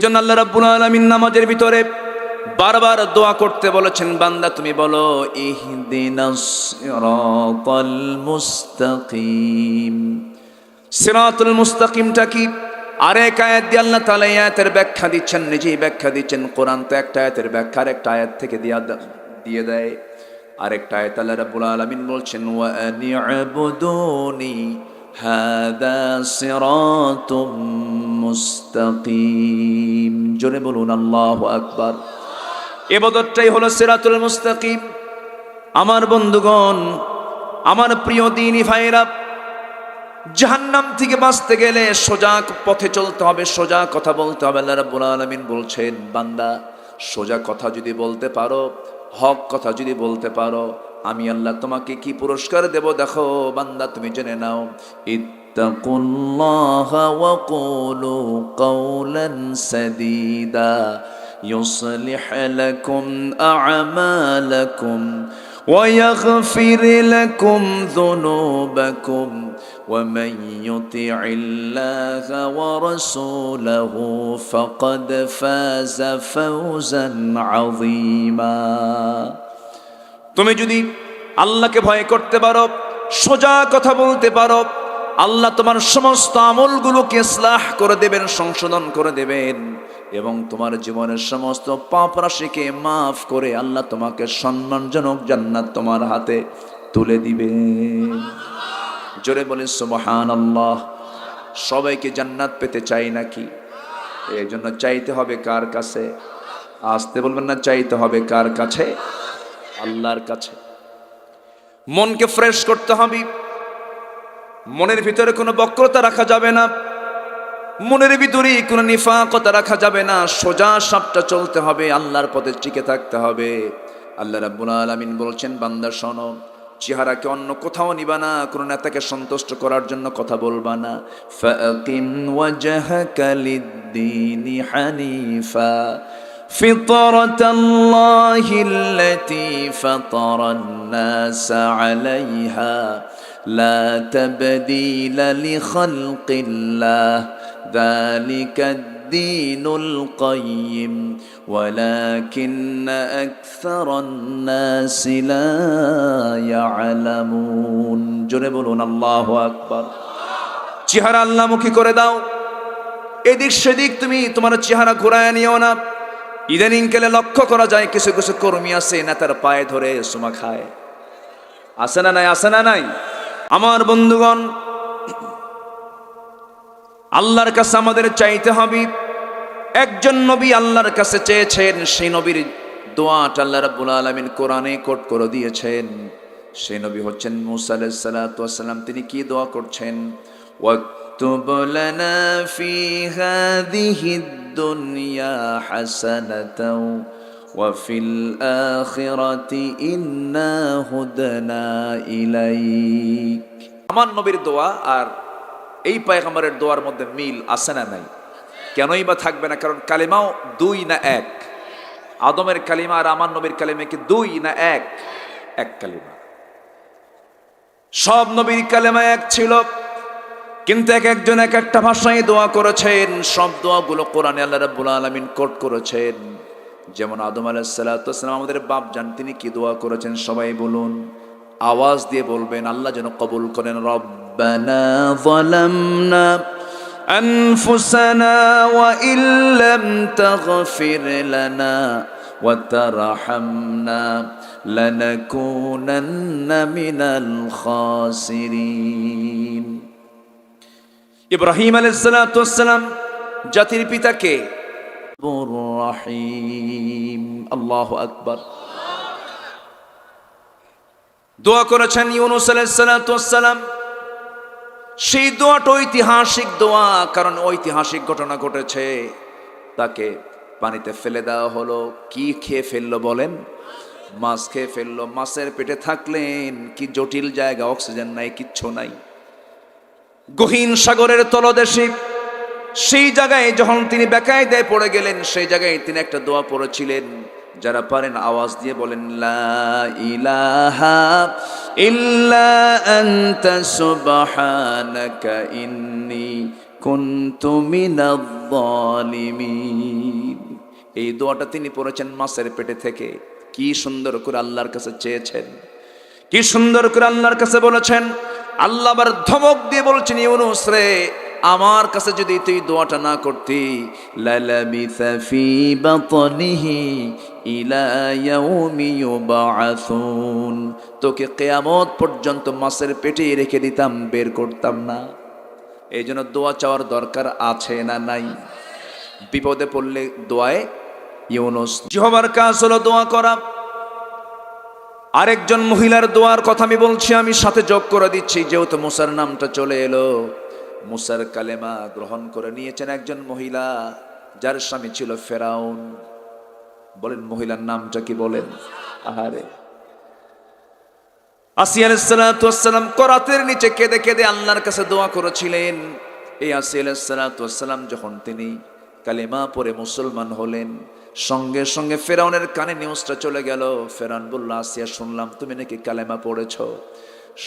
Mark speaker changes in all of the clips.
Speaker 1: এজন্য আল্লাহ রাব্বুল আলামিন নামাজের ভিতরে বারবার দোয়া করতে বলেছেন, বান্দা তুমি বলো ইহদিনাস সিরাতাল মুস্তাকিম। সিরাতুল মুস্তাকিমটা কি? আরেক আয়াত দিয়ে আল্লাহ তাআলা এই আয়াতের ব্যাখ্যা দিচ্ছেন, নিজেই ব্যাখ্যা দিচ্ছেন। কোরআন তো একটা আয়াতের ব্যাখ্যা আরেকটা আয়াত থেকে দিয়ে দেয়। আরেকটা আয়াত আল্লাহ রাব্বুল আলামিন বলছেন ওয়া আনি'বুদুনি হাদা সিরাতুম মুস্তাকিম। জোরে বলুন আল্লাহু আকবার। ইবাদতটাই হলো সিরাতুল মুস্তাকিম। আমার বন্ধুগণ, আমার প্রিয় দ্বীনি ভাইরা, জাহান্নাম থেকে বাঁচতে গেলে সোজা পথে চলতে হবে, সোজা কথা বলতে হবে। আল্লাহ রাব্বুল আলামিন বলছেন, বান্দা সোজা কথা যদি বলতে পারো, হক কথা যদি বলতে পারো, আমি আল্লাহ তোমাকে কি পুরস্কার দেব দেখো বান্দা, তুমি জেনে নাও। ইত্তাকুল্লাহা ওয়া কুলু কাওলান সাদীদা ইউসলিহ লাকুম আ'মালাকুম ওয়া ইয়াগফির লাকুম যুনুবাকুম ومن يطع الله ورسوله فقد فاز فوزا عظيما। তুমি যদি আল্লাহকে ভয় করতে পারো, সোজা কথা বলতে পারো, আল্লাহ তোমার সমস্ত আমলগুলোকে ইসলাহ করে দেবেন, সংশোধন করে দেবেন, এবং তোমার জীবনের সমস্ত পাপ রাশিকে মাফ করে আল্লাহ তোমাকে সম্মানজনক জান্নাত তোমার হাতে তুলে দিবেন। জোরে বলেন সুবহানাল্লাহ। সবাইকে জান্নাত পেতে চাই নাকি? এই জন্য চাইতে হবে কার কাছে? আসতে বলবেন না, চাইতে হবে কার কাছে? আল্লাহর কাছে। মনকে ফ্রেশ করতে হবে, মনের ভিতরে কোনো বক্রতা রাখা যাবে না, মনের ভিতরে কোনো নিফাকতা রাখা যাবে না, সোজা সাপটা চলতে হবে, আল্লাহর পথে টিকে থাকতে হবে। আল্লাহ রাব্বুল আলামিন বলছেন, বান্দা শোনো, চেহারাকে অন্য কোথাও নিবা না, কোনো নেতাকে সন্তুষ্ট করার জন্য কথা বলবা না। ফাকিম ওয়াজহাকা লিদ-দীনি হানিফা ফিতরাতাল্লাহিল্লাতী ফাতারান-নাসা আলাইহা লা তাবদীলা লিখালকিল্লাহ যালিকা দ্বীনুল কাইয়্যিম ওয়ালাকিন্না আকসারান-নাসি লা ইয়ালামুন। জোরে বলুন আল্লাহু আকবার। চেহারা আল্লাহমুখী করে দাও, এদিক সেদিক তুমি তোমার চেহারা ঘোরায় নিও না। ইদানিং কালে লক্ষ্য করা যায় কিছু কিছু কর্মী আছে নেতার পায়ে ধরে সুমা খায়, আছে না নাই? আছে না নাই? আমার বন্ধুগণ, আল্লাহর কাছে আমাদের চাইতে হবে। একজন নবী আল্লাহর কাছে চেয়েছেন, সেই নবীর দোয়াটা আল্লাহ রাব্বুল আলামিন কোরআনে কোট করে দিয়েছেন। সেই নবী হচ্ছেন মূসা আলাইহিস সালাতু ওয়াস সালাম। তিনি কি দোয়া করছেন? ওয়াকতুব লানা ফি হাযিহিদ দুনিয়া হাসানাতাও ওয়া ফিল আখিরাতি ইন্না হুদনা ইলাইক। আমার নবীর দোয়া আর এই পয়গম্বরের দোয়ার মধ্যে মিল আছে না নাই? কেনই বা থাকবে না? কারণ কালিমাও দুই না এক? আদমের কালিমা আর আমার নবীর কালিমা কি দুই না এক? এক কালিমা। সব নবীর কালিমা এক ছিল, কিন্তু এক একজন এক একটা ভাষায় দোয়া করেছেন। সব দোয়াগুলো কোরআনে আল্লাহ রাব্বুল আলামিন কোট করেছেন। যেমন আদম আলাইহিস সালাতু ওয়াস সালাম আমাদের বাপ জান, তিনি কি দোয়া করেছেন? সবাই বলুন, আওয়াজ দিয়ে বলবেন, আল্লাহ যেন কবুল করেন। রব্বানা যালামনা أنفسنا وإن لم تغفر لنا وترحمنا لنكونن من الخاسرين। ইব্রাহিম আলাইহিস সালাতু ওয়াস সালাম জাতির পিতা কে? রহিম। আল্লাহু আকবার। দোয়া করেছেন ইউনূস আলাইহিস সালাতু ওয়াস সালাম। সেই দোয়াটা ঐতিহাসিক দোয়া, কারণ ঐতিহাসিক ঘটনা ঘটেছে। তাকে পানিতে ফেলে দেওয়া হলো। কি খেয়ে ফেললো বলেন? মাছ খেয়ে ফেললো। মাছের পেটে থাকলেন, কি জটিল জায়গা, অক্সিজেন নাই, কিচ্ছু নাই, গহীন সাগরের তলদেশে। সেই জায়গায় যখন তিনি বেকায়দায় পড়ে গেলেন, সেই জায়গায় তিনি একটা দোয়া পড়েছিলেন। যারা পারেন আওয়াজ দিয়ে বলেন, লা ইলাহা ইল্লা আনতা সুবহানাকা ইন্নী কুনতু মিনাজ জালিমিন। এই দোয়াটা তিনি পড়েছেন মাছের পেটে থেকে। কি সুন্দর করে আল্লাহর কাছে চেয়েছেন, কি সুন্দর করে আল্লাহর কাছে বলেছেন। আল্লাহ আবার ধমক দিয়ে বলছেন, ইউনূস রে, আমার কাছে যদি তুই দোয়াটা না করতি, লালাবিসা ফি বাতনিহি ইলা ইয়াউমি ইউবআসুন, তোকে কিয়ামত পর্যন্ত মাছের পেটে রেখে দিতাম, বের করতাম না। এই জন্য দোয়া চাওয়ার দরকার আছে না নাই? বিপদে পড়লে দোয়ায় ইউনূস। জিহ্বার কাজ হলো দোয়া করা। আরেকজন মহিলার দোয়ার কথা আমি বলছি, আমি সাথে যোগ করে দিচ্ছি, যেহেতু মুসার নামটা চলে এলো। মুসার কালেমা গ্রহণ করে নিয়েছেন একজন মহিলা, যার স্বামী ছিল ফেরাউন। বলেন মহিলার নামটা কি বলেন? আহারে, আসিয়া আলাইহিস সালাতু ওয়াস সালাম করাতের নিচে কেঁদে কেঁদে আল্লাহর কাছে দোয়া করেছিলেন। এই আসিয়া আলাইহিস সালাতু ওয়াস সালাম যখন তিনি কালেমা পড়ে মুসলমান হলেন, সঙ্গে সঙ্গে ফেরাউনের কানে নিউজটা চলে গেল। ফেরাউন বলল, আসিয়া, শুনলাম তুমি নাকি কালেমা পড়েছ।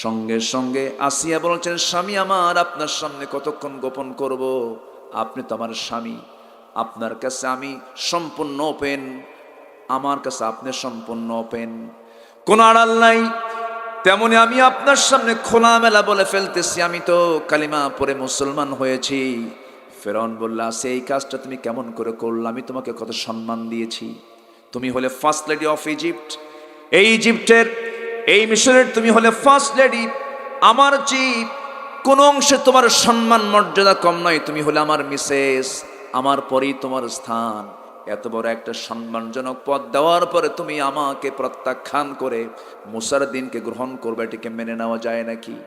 Speaker 1: সঙ্গে সঙ্গে আসিয়া বলছেন, স্বামী আমার, আপনার সামনে কতক্ষণ গোপন করব? আপনি তো আমার স্বামী, আপনার কাছে আমি সম্পূর্ণ ওপেন, আমার কাছে আপনি সম্পূর্ণ ওপেন, কোনো আড়াল নাই। তেমনি আমি আপনার সামনে খোলামেলা বলে ফেলতেছি, আমি তো কালিমা পড়ে মুসলমান হয়েছি। ফেরাউন বলল, আসিয়া, এই কাজটা তুমি কেমন করে করলে? আমি তোমাকে কত সম্মান দিয়েছি, তুমি হলে ফার্স্ট লেডি অফ ইজিপ্ট, এই ইজিপ্টের, এই মিশরের তুমি হলে ফার্স্ট লেডি। আমার যে কোন অংশে তোমার সম্মান মর্যাদা কম নয়, তুমি হলে আমার মিসেস, আমার পরেই তোমার স্থান। এত বড় একটা সম্মানজনক পদ দেওয়ার পরে তুমি আমাকে প্রত্যাখ্যান করে মুসার দিনকে গ্রহণ করবে, এটিকে মেনে নেওয়া যায় নাকি?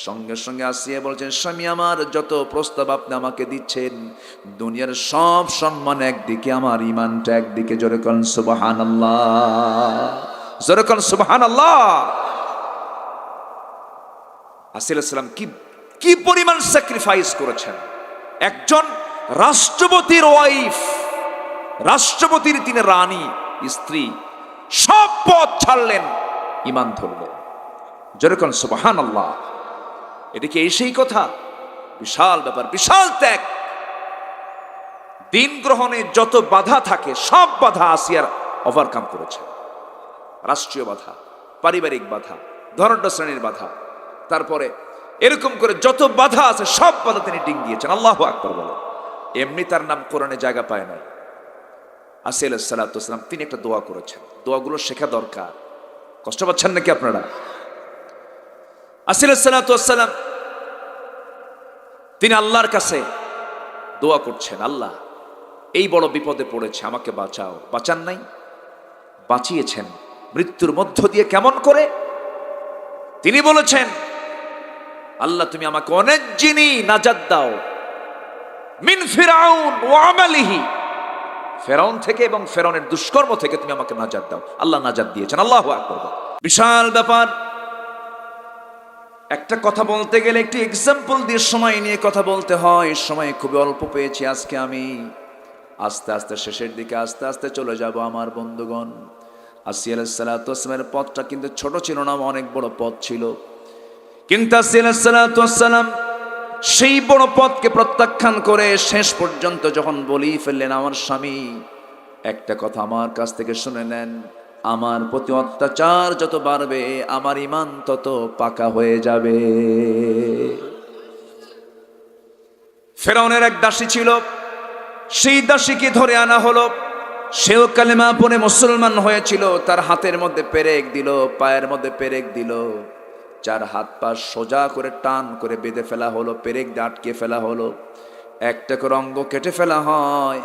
Speaker 1: সঙ্গে সঙ্গে আসিয়া বলছেন, স্বামী আমার, যত প্রস্তাব আপনি আমাকে দিচ্ছেন, দুনিয়ার সব সম্মান একদিকে, আমার ইমানটা একদিকে। জোরে কোন সুবহানাল্লাহ, জোরে কোন সুবহানাল্লাহ। আসিয়া আলাইহিস সালাম কি পরিমাণ স্যাক্রিফাইস করেছেন। একজন রাষ্ট্রপতির ওয়াইফ, রাষ্ট্রপতির তিনি রানী, স্ত্রী, সব পথ ছাড়লেন, ঈমান ধরলেন। জোরে কোন সুবহানাল্লাহ। এটা কি এই সেই কথা? বিশাল ব্যাপার, বিশাল ত্যাগ। দিন গ্রহণে যত বাধা থাকে, সব বাধা আসিয়ার ওভারকাম করেছে। রাষ্ট্রীয় বাধা, পারিবারিক বাধা, ধনাঢ্য শ্রেণীর বাধা, তারপরে এরকম করে যত বাধা আছে সব বাধা তিনি ডিঙ্গিয়েছেন। আল্লাহু আকবার বলেন। এমনি তার নাম কোরআনে জায়গা পায় নাই। আসিয়া আলাইহিস সালাতু ওয়াস সালাম তিনি একটা দোয়া করেছেন, দোয়াগুলো শেখা দরকার। কষ্ট পাচ্ছেন নাকি আপনারা? আসিয়া আলাইহিস সালাতু ওয়াস সালাম তিনি আল্লাহর কাছে দোয়া করছেন, আল্লাহ, এই বড় বিপদে পড়েছে, আমাকে বাঁচাও। বাঁচান নাই, বাঁচিয়েছেন। মৃত্যুর মধ্য দিয়ে কেমন করে? তিনি বলেছেন, আল্লাহ, তুমি আমাকে অনেক জিনি নাজাত দাও মিন ফিরাউন ওয়া আমালিহি, ফেরাউন থেকে এবং ফেরাউনের দুষ্কর্ম থেকে তুমি আমাকে নাজাত দাও। আল্লাহ নাজাত দিয়েছেন। আল্লাহু আকবার। বিশাল ব্যাপার। একটা কথা বলতে গেলে একটি এক্সাম্পল দিয়ে সময় নিয়ে কথা বলতে হয়, সময় খুবই অল্প পেয়েছি আজকে। আমি আস্তে আস্তে শেষের দিকে আস্তে আস্তে চলে যাব আমার বন্ধুগণ। আসিয়া আলাইহিস সালাতু ওয়াস সালামের পথটা কিন্তু ছোট ছিল না, অনেক বড় পথ ছিল। কিন্তু আসিয়া আলাইহিস সালাতু ওয়াস সালাম সেই বড় পথকে প্রত্যাখ্যান করে শেষ পর্যন্ত যখন বলেই ফেললেন, আমার স্বামী, একটা কথা আমার কাছ থেকে শুনে নেন, আমার প্রতি অত্যাচার যত বাড়বে, আমার ঈমান তত পাকা হয়ে যাবে। ফেরাউনের এক দাসী ছিল, সেই দাসীকে ধরে আনা হলো। সেও কালেমা পড়ে মুসলমান হয়েছিল। তার হাতের মধ্যে পেরেক দিল, পায়ের মধ্যে পেরেক দিল, চার হাত পা সোজা করে টান করে বেঁধে ফেলা হলো, পেরেক দিয়ে আটকে ফেলা হলো, একটা করে অঙ্গ কেটে ফেলা হয়,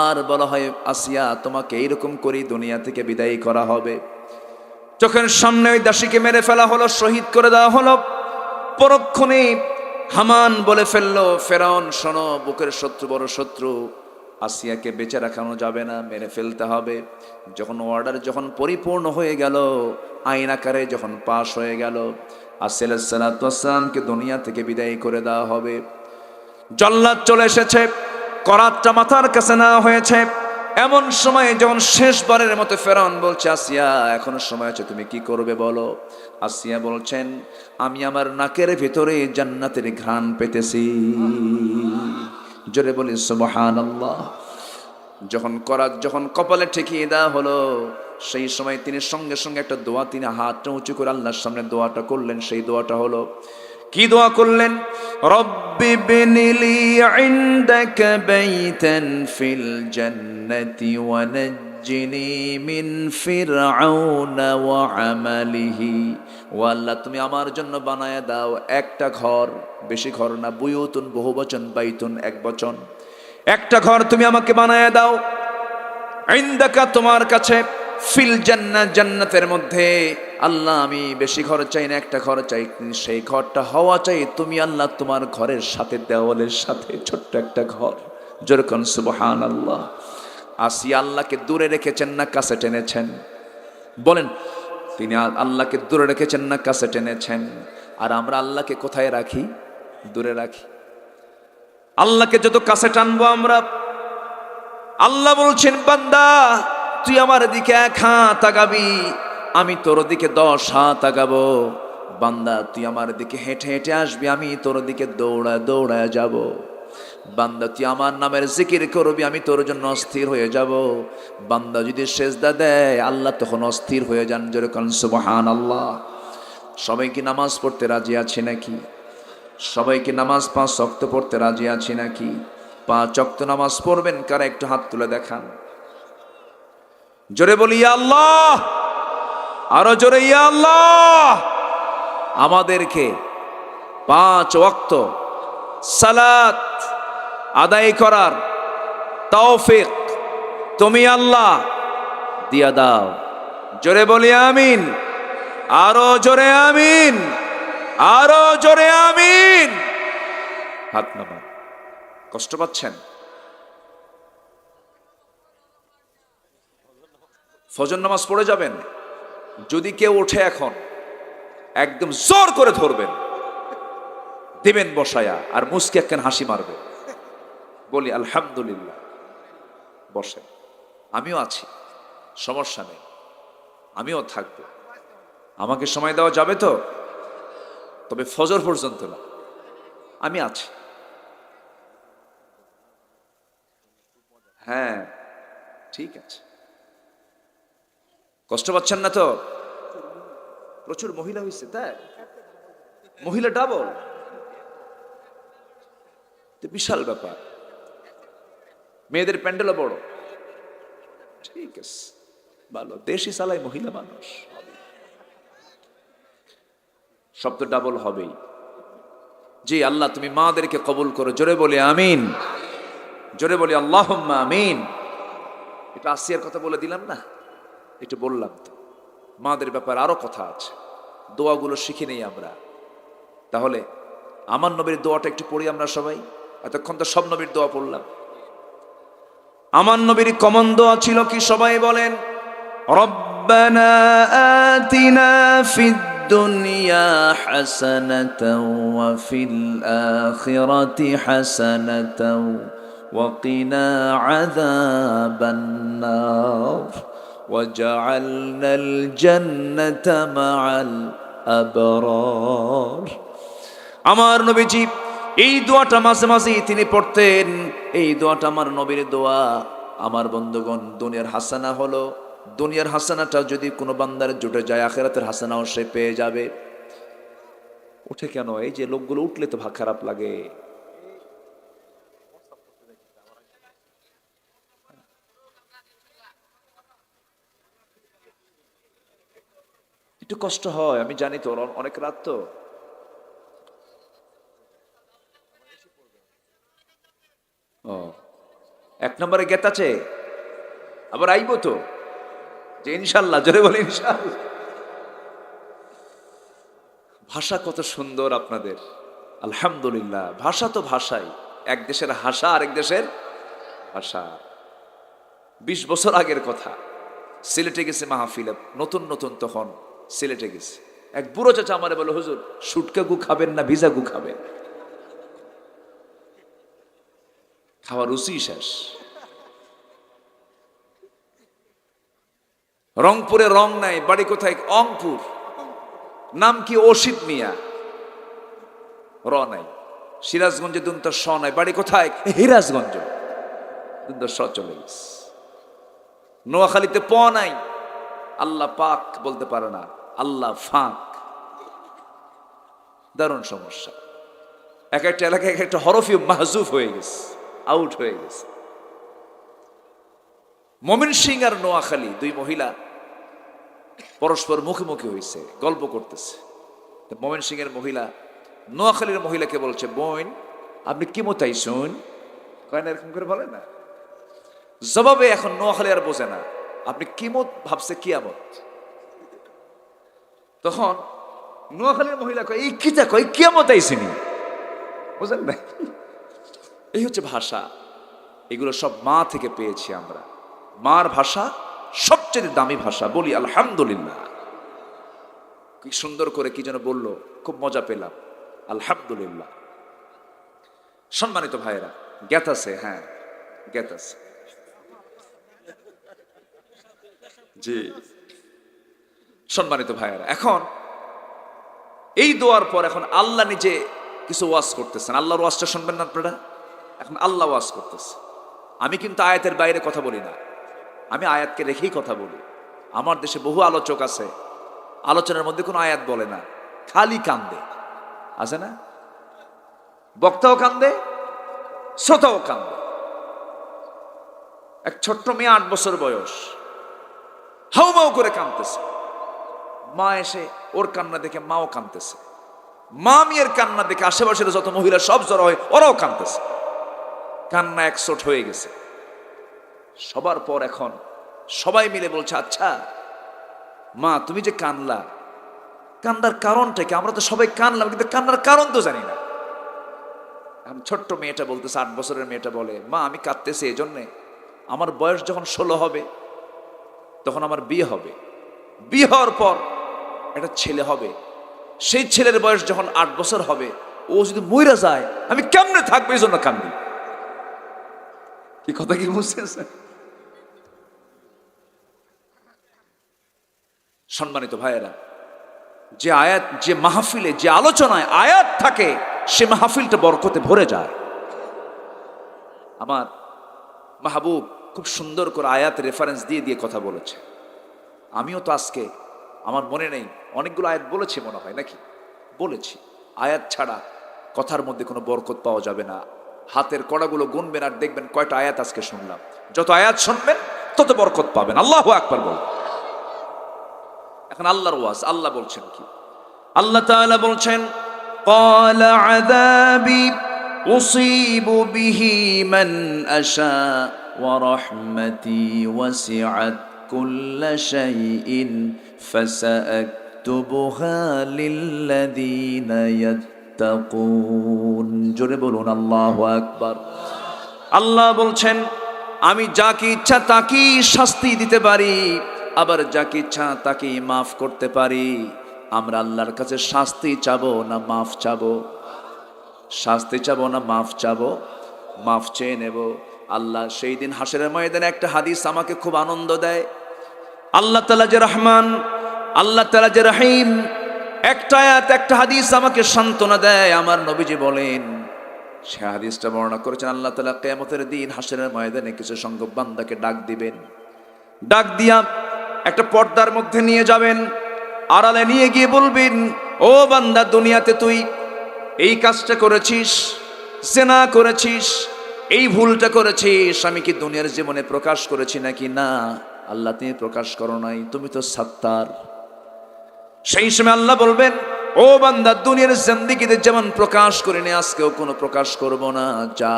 Speaker 1: আর বলা হয়, আসিয়া, তোমাকে এইরকম করেই দুনিয়া থেকে বিদায়ী করা হবে। চোখের সামনে ওই দাসীকে মেরে ফেলা হলো, শহীদ করে দেওয়া হলো। পরক্ষণে হামান বলে ফেললো, ফেরাউন, শোনো, বুকের শত্রু বড় শত্রু, আসিয়াকে বেঁচে রাখানো যাবে না, মেরে ফেলতে হবে। যখন অর্ডার যখন পরিপূর্ণ হয়ে গেল, আইন আকারে যখন পাশ হয়ে গেল, আসিয়া আলাইহিস সালাতু ওয়াস সালামকে দুনিয়া থেকে বিদায়ী করে দেওয়া হবে। জল্লাদ চলে এসেছে, করাতটা মাথার কাছে নেওয়া হয়েছে, এমন সময় যখন শেষবারের মতো ফেরাউন বলছে, আসিয়া এখনো সময় আছে, তুমি কি করবে বলো। আসিয়া বলছেন, আমি আমার নাকের ভিতরে জান্নাতের ঘ্রাণ পেতেছি। জোরে বলি সুবহানাল্লাহ। যখন কপালে ঠেকিয়ে দেওয়া হলো, সেই সময় তিনি সঙ্গে সঙ্গে একটা দোয়া, তিনি হাতটা উঁচু করে আল্লাহর সামনে দোয়াটা করলেন। সেই দোয়াটা হলো, কি দোয়া করলেন? রব্বি বিনিলি ইনদাকা বাইতান ফিল জান্নাতি ওয়া নাজ্জিনি মিন ফিরআউনা ওয়া আমালিহি। ও আল্লাহ, তুমি আমার জন্য বানায়া দাও একটা ঘর, বেশি ঘর না, বুয়ুতুন বহুবচন, বাইতুন এক বচন, একটা ঘর তুমি আমাকে বানায়া দাও, ইনদাকা তোমার কাছে, ফিল জান্নাত জান্নাতের মধ্যে। আল্লাহ, আমি বেশি ঘর চাই না, একটা ঘর চাই, সেই ঘরটা হওয়া চাই তুমি আল্লাহ তোমার ঘরের সাথে, দেওয়ালের সাথে ছোট্ট একটা ঘর। যেরকম সুবহানাল্লাহ। আসিয়া আল্লাহকে দূরে রেখেছেন না কাছে টেনেছেন? বলেন, তিনি আল্লাহকে দূরে রেখেছেন না কাছে টেনেছেন? আর আমরা আল্লাহকে কোথায় রাখি? দূরে রাখি। আল্লাহকে যত কাছে টানবো আমরা, আল্লাহ বলছেন, বান্দা তুই আমার দিকে 1 হাত আগাবি, আমি তোর দিকে 10 হাত আগাবো। বান্দা তুই আমার দিকে হেঁটে হেঁটে আসবি, আমি তোর দিকে দৌড়ায় দৌড়ায় যাব। বান্দা তুই আমার নামের জিকির করবি, আমি তোর জন্য অস্থির হয়ে যাব। বান্দা যদি সেজদা দেয়, আল্লাহ তখন অস্থির হয়ে যান। যেরকম সুবহানাল্লাহ। সবাই কি নামাজ পড়তে রাজি আছে নাকি? সবাই কি নামাজ 5 ওয়াক্ত পড়তে রাজি আছে নাকি? 5 ওয়াক্ত নামাজ পড়বেন কারা? একটু হাত তুলে দেখান। জোরে বলি ইয়া আল্লাহ, আরো জোরে ইয়া আল্লাহ। আমাদেরকে 5 ওয়াক্ত সালাত আদায় করার তৌফিক তুমি আল্লাহ দিয়া দাও। জোরে বলি আমিন, আরো জোরে আমিন, আরো জোরে আমিন। হাত নামান। কষ্ট পাচ্ছেন? ফজর নামাজ পড়ে যাবেন। যদি কেউ ওঠে এখন, একদম জোর করে ধরবেন, দিবেন বসায়া, আর মুস্কি একখান হাসি মারবে, বলি আলহামদুলিল্লাহ। বসে, আমিও আছি, সমস্যা নেই, আমিও থাকবো। আমাকে সময় দেওয়া যাবে তো? তবে ফজর পর্যন্ত না, আমি আছি। হ্যাঁ, ঠিক আছে। কষ্ট পাচ্ছেন না তো? প্রচুর মহিলা হয়েছে, তাই মহিলা ডাবল, বিশাল ব্যাপার। মেয়েদের প্যান্ডেলও বড়, ঠিক আছে, ভালো। দেশি চালায় মহিলা মানুষ, সব তো ডাবল হবেই। জি আল্লাহ, তুমি মাদেরকে কবুল করো। জোরে বলি আমিন, জোরে বলি আল্লাহুম্মা আমিন। এটা আসিয়ার কথা বলে দিলাম না, একটু বললাম তো। মাদের ব্যাপারে আরো কথা আছে, দোয়াগুলো শিখে নেই আমরা। তাহলে আমার নবীর দোয়াটা একটু পড়ি আমরা সবাই। এতক্ষণ তো সব নবীর দোয়া পড়লাম। আমার নবীর কমন দোয়া ছিল কি? সবাই বলেন, রব্বানা আতিনা ফিদ দুনিয়া হাসানাতাও ওয়া ফিল আখিরাতি হাসানাতাও ওয়া কিনা আযাবান নার ওয়াজআলনাল জান্নাতা মাআল আবরার। আমার নবীজি এই দোয়াটা মাঝে মাঝে তিনি পড়তেন। এই দোয়াটা আমার নবীর দোয়া। আমার বন্ধুগণ, দুনিয়ার হাসানা হলো, দুনিয়ার হাসানাটা যদি কোনো বান্দার জুটে যায়, আখিরাতের হাসানাও সে পেয়ে যাবে। উঠে কেন? এই যে লোকগুলো উঠলে তো খারাপ লাগে। একটু কষ্ট হয়, আমি জানি তো, অনেক রাত তো। ও, 1 নম্বরে গেত আছে, আবার আইবো তো, যে ইনশাল্লাহ। জোরে বলে ইনশাল্লাহ। ভাষা কত সুন্দর আপনাদের, আলহামদুলিল্লাহ। ভাষা তো ভাষাই, এক দেশের ভাষা আরেক দেশের ভাষা। 20 বছর আগের কথা, সিলেটে গেছে মাহফিলে, নতুন নতুন তখন সিলেটে গেছে। এক বুড়ো চাচা আমারে বলে, হুজুর শুটকা গু খাবেন না ভিজা গু খাবেন? খাওয়ার রুচি শেষ। রংপুরে রং নাই, বাড়ি কোথায়? অংপুর। নাম কি? অসিত মিয়া, র নাই। সিরাজগঞ্জে দুন্তর স নাই, বাড়ি কোথায়? হিরাজগঞ্জ, দুন্তর স চলে গেছে। নোয়াখালীতে প নাই, আল্লাহ পাক বলতে পারে না, আল্লাহ ফাক। দারুণ সমস্যা। এক একটা এলাকায় এক একটা হরফি মাহজুফ হয়ে গেছে, আউট হয়ে গেছে। ময়মনসিংহ আর নোয়াখালী দুই মহিলা পরস্পর মুখোমুখি হয়েছে, গল্প করতেছে। ময়মনসিংহের মহিলা নোয়াখালীর মহিলাকে বলছে, বোন আপনি কি মতাইছেন? কয় না, এরকম করে বলে না। জবাবে এখন নোয়াখালী আর বোঝে না, আপনি কিমত ভাবছে কিয়ামত। তখন নোয়াখালীর মহিলা কয়, এই কিতা কয়, কিয়ামত আইসিনি, বুঝলেন না? এই হচ্ছে ভাষা। এগুলো সব মা থেকে পেয়েছি আমরা। মার ভাষা সবচেয়ে দামি ভাষা। বলি আলহামদুলিল্লাহ। কি সুন্দর করে কি যেন বললো, খুব মজা পেলাম। আলহামদুলিল্লাহ। সম্মানিত ভাইয়েরা, জ্ঞাত আছে? হ্যাঁ, জ্ঞাত আছে। জি, সম্মানিত ভাইয়েরা, এখন এই দোয়ার পর এখন আল্লাহ নিজে কিছু ওয়াজ করতেছেন। আল্লাহর ওয়াজটা শুনবেন না আপনারা? এখন আল্লাহ ওয়াজ করতেছে। আমি কিন্তু আয়াতের বাইরে কথা বলি না, আমি আয়াতকে রেখেই কথা বলি। আমার দেশে বহু আলোচক আছে, আলোচনার মধ্যে কোনো আয়াত বলে না, খালি কান্দে। আছে না? বক্তাও কান্দে, শ্রোতাও কান্দে। এক ছোট্ট মেয়ে 8 বছর বয়স, হাউমাউ করে কাঁদতেছে। মা এসে ওর কান্না দেখে মাও কাঁদতেছে। মা মেয়ের কান্না দেখে আশেপাশের যত মহিলা সব জড়ো হয়, ওরাও কাঁদতেছে। কান্না একসোট হয়ে গেছে। সবার পর এখন সবাই মিলে বলছে, আচ্ছা মা তুমি যে কানলা, কান্নার কারণটা কি? আমরা তো সবাই কানলাম, কিন্তু কান্নার কারণ তো জানি না। এখন ছোট্ট মেয়েটা বলতেছে, 8 বছরের মেয়েটা বলে, মা আমি কাঁদতেছি এই জন্যে, আমার বয়স যখন 16 হবে তখন আমার বিয়ে হবে। বিয়ে হওয়ার পর একটা ছেলে হবে, সেই ছেলের বয়স যখন 8 বছর হবে, ও যদি মইরা যায় আমি কেমনে থাকবো, এই জন্য কান্দি। কি কথা কি বুঝতেছে? সম্মানিত ভাইয়েরা, যে আয়াত, যে মাহফিলে, যে আলোচনায় আয়াত থাকে, সে মাহফিলটা বরকতে ভরে যায়। আমার মাহবুব খুব সুন্দর করে আয়াত রেফারেন্স দিয়ে দিয়ে কথা বলেছে। আমিও তো আজকে, আমার মনে নেই, অনেকগুলো আয়াত বলেছি মনে হয়, নাকি? বলেছি। আয়াত ছাড়া কথার মধ্যে কোনো বরকত পাওয়া যাবে না। হাতের কড়াগুলো গুনবেন আর দেখবেন কয়টা আয়াত আজকে শুনলাম। যত আয়াত শুনবেন তত বরকত পাবেন। আল্লাহু আকবার বল। এখন আল্লাহর ওয়াজ, আল্লাহ বলছেন কি? আল্লাহ তাআলা বলছেন, قال عذابي أصيب به من أشاء ورحمتي وسعت كل شيء فسأكتبها للذين يتقون। জোরে বলুন আল্লাহু আকবার। আল্লাহ বলছেন, আমি যাকে ইচ্ছা তাকেই শাস্তি দিতে পারি, আবার যাকে ইচ্ছা তাকেই মাফ করতে পারি। আমরা আল্লাহর কাছে শাস্তি চাবো না মাফ চাবো? শাস্তি চাবো না মাফ চাবো? মাফ চেয়ে নেব। আল্লাহ সেই দিন হাসরের ময়দানে একটা হাদিস আমাকে খুব আনন্দ দেয়। আল্লাহ তাআলা যে রহমান, আল্লাহ তাআলা যে রহিম, একটা আয়াত, একটা হাদিস আমাকে সান্ত্বনা দেয়। আমার নবীজি বলেন, সে হাদিসটা বর্ণনা করেছেন, আল্লাহ তাআলা কিয়ামতের দিন হাসরের ময়দানে কিছু সংখ্যক বান্দাকে ডাক দিবেন। ডাক দিয়া একটা পর্দার মধ্যে নিয়ে যাবেন, আড়ালে নিয়ে গিয়ে বলবেন, ও বান্দা, দুনিয়াতে তুই এই কাজটা করেছিস, জিনা করেছিস, এই ভুলটা করেছিস, আমি কি দুনিয়ার জীবনে প্রকাশ করেছি নাকি? না, আল্লাহ তুমি প্রকাশ করো নাই, তুমি তো সাত্তার। সেই সময় আল্লাহ বলবেন, ও বান্দা, দুনিয়ার জিন্দেগিতে যেমন প্রকাশ করিনি, আজকেও কোনো প্রকাশ করব না। যা,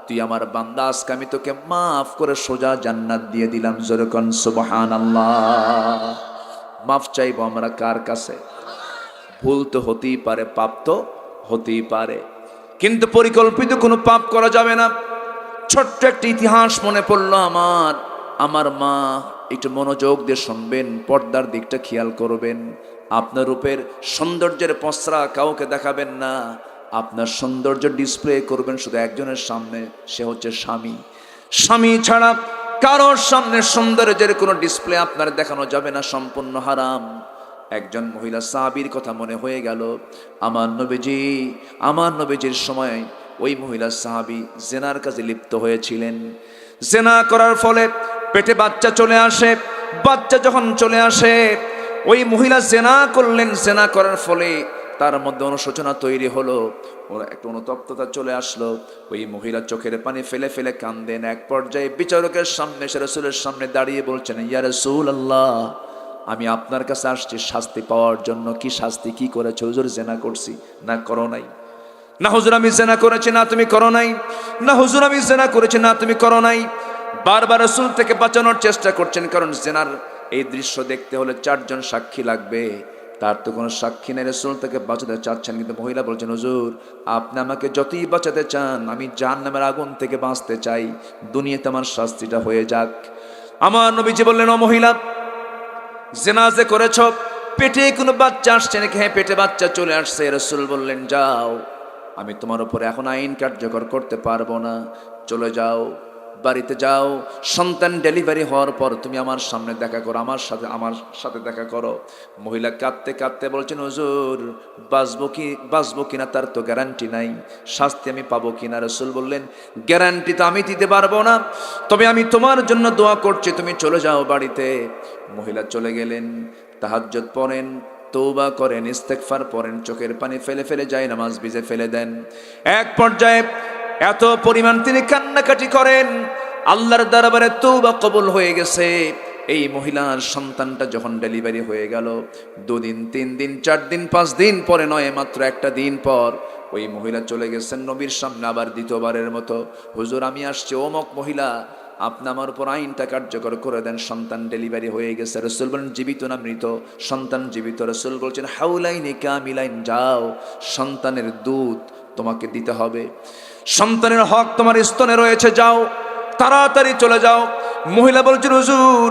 Speaker 1: তুই আমার বান্দা, আজকে আমি তোকে মাফ করে সোজা জান্নাত দিয়ে দিলাম। জোরে কোন সুবহানাল্লাহ। মাফ চাইবো আমরা কার কাছে? ভুল তো হতেই পারে, পাপ তো হতেই পারে, কিন্তু পরিকল্পিত কোনো পাপ করা যাবে না। ছোট্ট একটা ইতিহাস মনে পড়লো আমার মা, একটু মনোযোগ দিয়ে শুনবেন, পর্দার দিকটা খেয়াল করবেন। আপনার রূপের সৌন্দর্যের পসরা কাউকে দেখাবেন না। আপনার সৌন্দর্য ডিসপ্লে করবেন শুধু একজনের সামনে, সে হচ্ছে স্বামী। স্বামী ছাড়া কারোর সামনে সৌন্দর্যের কোনো ডিসপ্লে আপনার দেখানো যাবে না, সম্পূর্ণ হারাম। একজন মহিলা সাহাবীর কথা মনে হয়ে গেল, আমার নবীজির সময় ওই মহিলা সাহাবী জেনার কাজে লিপ্ত হয়েছিলেন। জেনা করার ফলে পেটে বাচ্চা চলে আসে। বাচ্চা যখন চলে আসে, ওই মহিলা জেনা করলেন। জেনা করার ফলে তার মধ্যে অনুশোচনা তৈরি হলো, ওর একটা অনুতপ্ততা চলে আসলো। ওই মহিলা চোখের পানি ফেলে ফেলে কান্দেন। এক পর্যায়ে বিচারকের সামনে, রাসূলের সামনে দাঁড়িয়ে বলছেন, ইয়া রাসূলুল্লাহ, আমি আপনার কাছে আসছি শাস্তি পাওয়ার জন্য। কি শাস্তি, কি করেছে হুজুর? জেনা করছি। না করো নাই। না হুজুর আমি জেনা করেছি। না তুমি করো নাই। না হুজুর আমি জেনা করেছি। না তুমি করো নাই। বারবার রাসূল থেকে বাঁচানোর চেষ্টা করছেন, কারণ জেনার এই দৃশ্য দেখতে হলে 4 জন সাক্ষী লাগবে। তার তো কোনো সাক্ষী নেই। রাসূল থেকে বাঁচাতে চাচ্ছেন, কিন্তু মহিলা বলছেন, হুজুর আপনি আমাকে যতই বাঁচাতে চান, আমি জাহান্নামের আগুন থেকে বাঁচতে চাই, দুনিয়াতে আমার শাস্তিটা হয়ে যাক। আমার নবীজি বললেন, ও মহিলা, জেনা যে করেছ, পেটে কোনো বাচ্চা আসছে নাকি? হ্যাঁ, পেটে বাচ্চা চলে আসছে। রাসূল বললেন, যাও, আমি তোমার উপরে এখন আইন কার্যকর করতে পারবো না, চলে যাও, বাড়িতে যাও। সন্তান ডেলিভারি হওয়ার পর তুমি আমার সামনে দেখা করো, আমার সাথে দেখা করো। মহিলা কাঁদতে কাঁদতে বলছেন, হুজুর বাঁচবো কিনা তার তো গ্যারান্টি নাই, শাস্তি আমি পাবো কিনা। রাসূল বললেন, গ্যারান্টি তো আমি দিতে পারবো না, তবে আমি তোমার জন্য দোয়া করছি, তুমি চলে যাও বাড়িতে। মহিলা চলে গেলেন। তাহাজ্জুদ পড়েন, তওবা করেন, ইস্তেগফার পড়েন, চোখের পানি ফেলে ফেলে যায় নামাজ ভিজে ফেলে দেন। এক পর্যায়ে এত পরিমাণ তিনি কান্নাকাটি করেন, আল্লাহর দরবারে তওবা কবুল হয়ে গেছে। এই মহিলার সন্তানটা যখন ডেলিভারি হয়ে গেল, 2 দিন 3 দিন 4 দিন 5 দিন পরে নয়, মাত্র একটা দিন পর ওই মহিলা চলে গেছেন নবীর সামনে আবার দ্বিতীয়বারের মতো, হুজুর আমি আসছি, অমুক মহিলা, আপনি আমার উপর আইনটা কার্যকর করে দেন, সন্তান ডেলিভারি হয়ে গেছে। রাসূল বলেন, জীবিত না মৃত? সন্তান জীবিত। রাসূল বলছেন, হাউলাইনি কামিলাইন, যাও, সন্তানের দুধ তোমাকে দিতে হবে, সন্তানের হক তোমার স্তনে রয়েছে, যাও, তাড়াতাড়ি চলে যাও। মহিলা বলছেন, হুজুর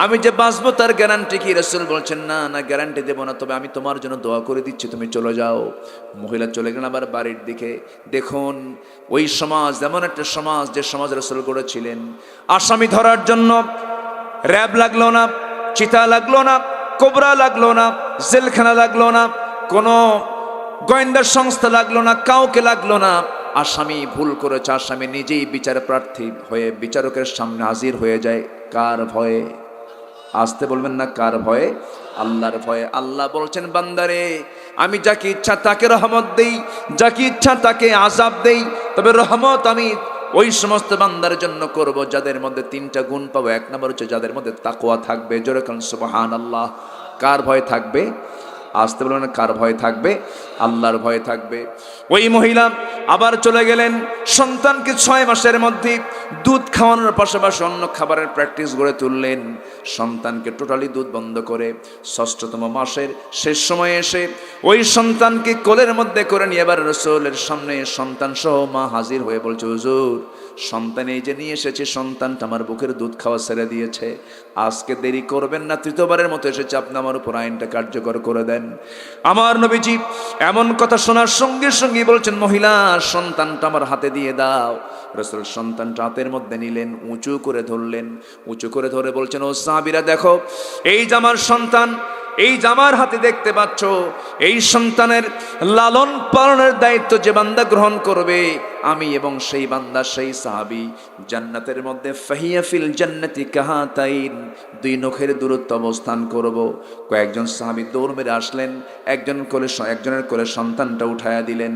Speaker 1: আমি যে বাঁচবো তার গ্যারান্টি কি? রাসূল বলছেন, না না, গ্যারান্টি দেবো না, তবে আমি তোমার জন্য দোয়া করে দিচ্ছি, তুমি চলে যাও। মহিলা চলে গেলেন আবার বাড়ির দিকে। দেখুন, ওই সমাজ এমন একটা সমাজ, যে সমাজ রাসূল গড়েছিলেন। আসামি ধরার জন্য র্যাব লাগলো না, চিতা লাগলো না, কোবরা লাগলো না, জেলখানা লাগলো না, কোনো গোয়েন্দা সংস্থা লাগলো না, কাউকে লাগলো না। আসামি ভুল করেছে, আসামি নিজেই বিচার প্রার্থী হয়ে বিচারকের সামনে হাজির হয়ে যায়। কার ভয়ে? আসতে বলবেন না, কার ভয়ে? আল্লাহর ভয়ে। আল্লাহ বলছেন, বান্দারে আমি যাকে ইচ্ছা তাকে রহমত দেই, যাকে ইচ্ছা তাকে আযাব দেই, তবে রহমত আমি ওই সমস্ত বান্দার জন্য করব যাদের মধ্যে 3টা গুণ পাবো। 1 নম্বর হচ্ছে যাদের মধ্যে তাকওয়া থাকবে। জোরে বলুন সুবহানাল্লাহ। কার ভয় থাকবে? আসতে বলবেন না, কার ভয় থাকবে? আল্লাহর ভয় থাকবে। ওই মহিলা আবার চলে গেলেন। সন্তানকে 6 মাসের মধ্যে দুধ খাওয়ানোর পাশাপাশি অন্য খাবারের প্র্যাকটিস গড়ে তুললেন। সন্তানকে টোটালি দুধ বন্ধ করে 6তম মাসের শেষ সময়ে এসে ওই সন্তানকে কোলের মধ্যে করে নিয়ে এবার রাসূলের সামনে সন্তান সহ মা হাজির হয়ে বলছে, হুজুর সন্তান এই যে নিয়ে এসেছে, সন্তানটা আমার বুকের দুধ খাওয়া ছেড়ে দিয়েছে, আজকে দেরি করবেন না, 3য়বারের মতো এসেছে, আপনি আমার উপর আইনটা কার্যকর করে দেন। আমার নবীজি এমন কথা শোনার সঙ্গে সঙ্গে বলছেন, মহিলা সন্তানটা আমার হাতে দিয়ে দাও। রাসূল সন্তানটা হাতের মধ্যে নিলেন, উঁচু করে ধরলেন, উঁচু করে ধরে বলছেন, ও সাহাবীরা দেখো, এই যে আমার সন্তান, এই জামার হাতে দেখতে পাচ্ছ, এই সন্তানের লালন পালনের দায়িত্ব যে বান্দা গ্রহণ করবে, আমি এবং সেই বান্দা, সেই সাহাবী জান্নাতের মধ্যে ফাহিয়া ফিল জান্নাতি কাহাতাইন, 2 নখের দূরত্ব অবস্থান করব। কয়েকজন সাহাবী দৌড় মেরে আসলেন, একজনের কোলে সন্তানটা উঠায়া দিলেন।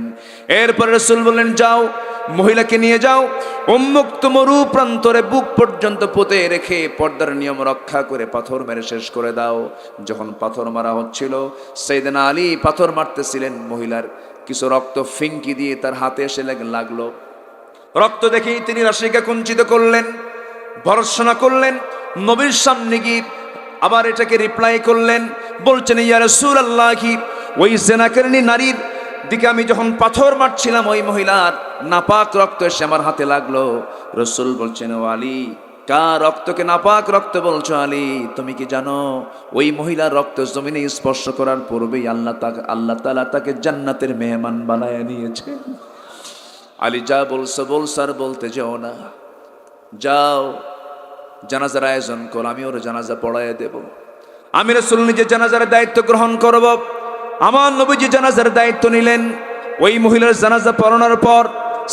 Speaker 1: এরপরে রাসূল বললেন, যাও, মহিলাকে নিয়ে যাও, উন্মুক্ত মরু প্রান্তরে বুক পর্যন্ত পুঁতে রেখে পর্দার নিয়ম রক্ষা করে পাথর মেরে শেষ করে দাও। যখন পাথর মারা হচ্ছিল, সাইয়েদনা আলী পাথর মারতেছিলেন, মহিলার কিছু রক্ত ফিঙ্কি দিয়ে তার হাতে এসে লাগলো। রক্ত দেখেই তিনি রাশিকা কুঞ্চিত করলেন, ভর্ৎসনা করলেন, নবীর সামনে গিয়ে আবার এটাকে রিপ্লাই করলেন, বলছেন, ইয়া রাসূলুল্লাহ, ওই জেনাকারিনী নারীর দিকে আমি যখন পাথর মারছিলাম, ওই মহিলার নাপাক রক্ত এসে আমার হাতে লাগলো। রাসূল বলছেন, ও আলী, কার রক্তকে নাপাক রক্ত বলছো আলী? তুমি কি জানো ওই মহিলার রক্ত জমিনে স্পর্শ করার পূর্বেই আল্লাহ তাআলা তাকে জান্নাতের মেহমান বানায় নিয়েছে। আলী, যা বলছো আর বলতে যাও না, যাও, জানাজার আয়োজন কর, আমি ওর জানাজা পড়াইয়া দেব। আমি রাসূল নিজে জানাজার দায়িত্ব গ্রহণ করব। আমার নবীজি জানাজার দায়িত্ব নিলেন। ওই মহিলার জানাজা পড়ানোর পর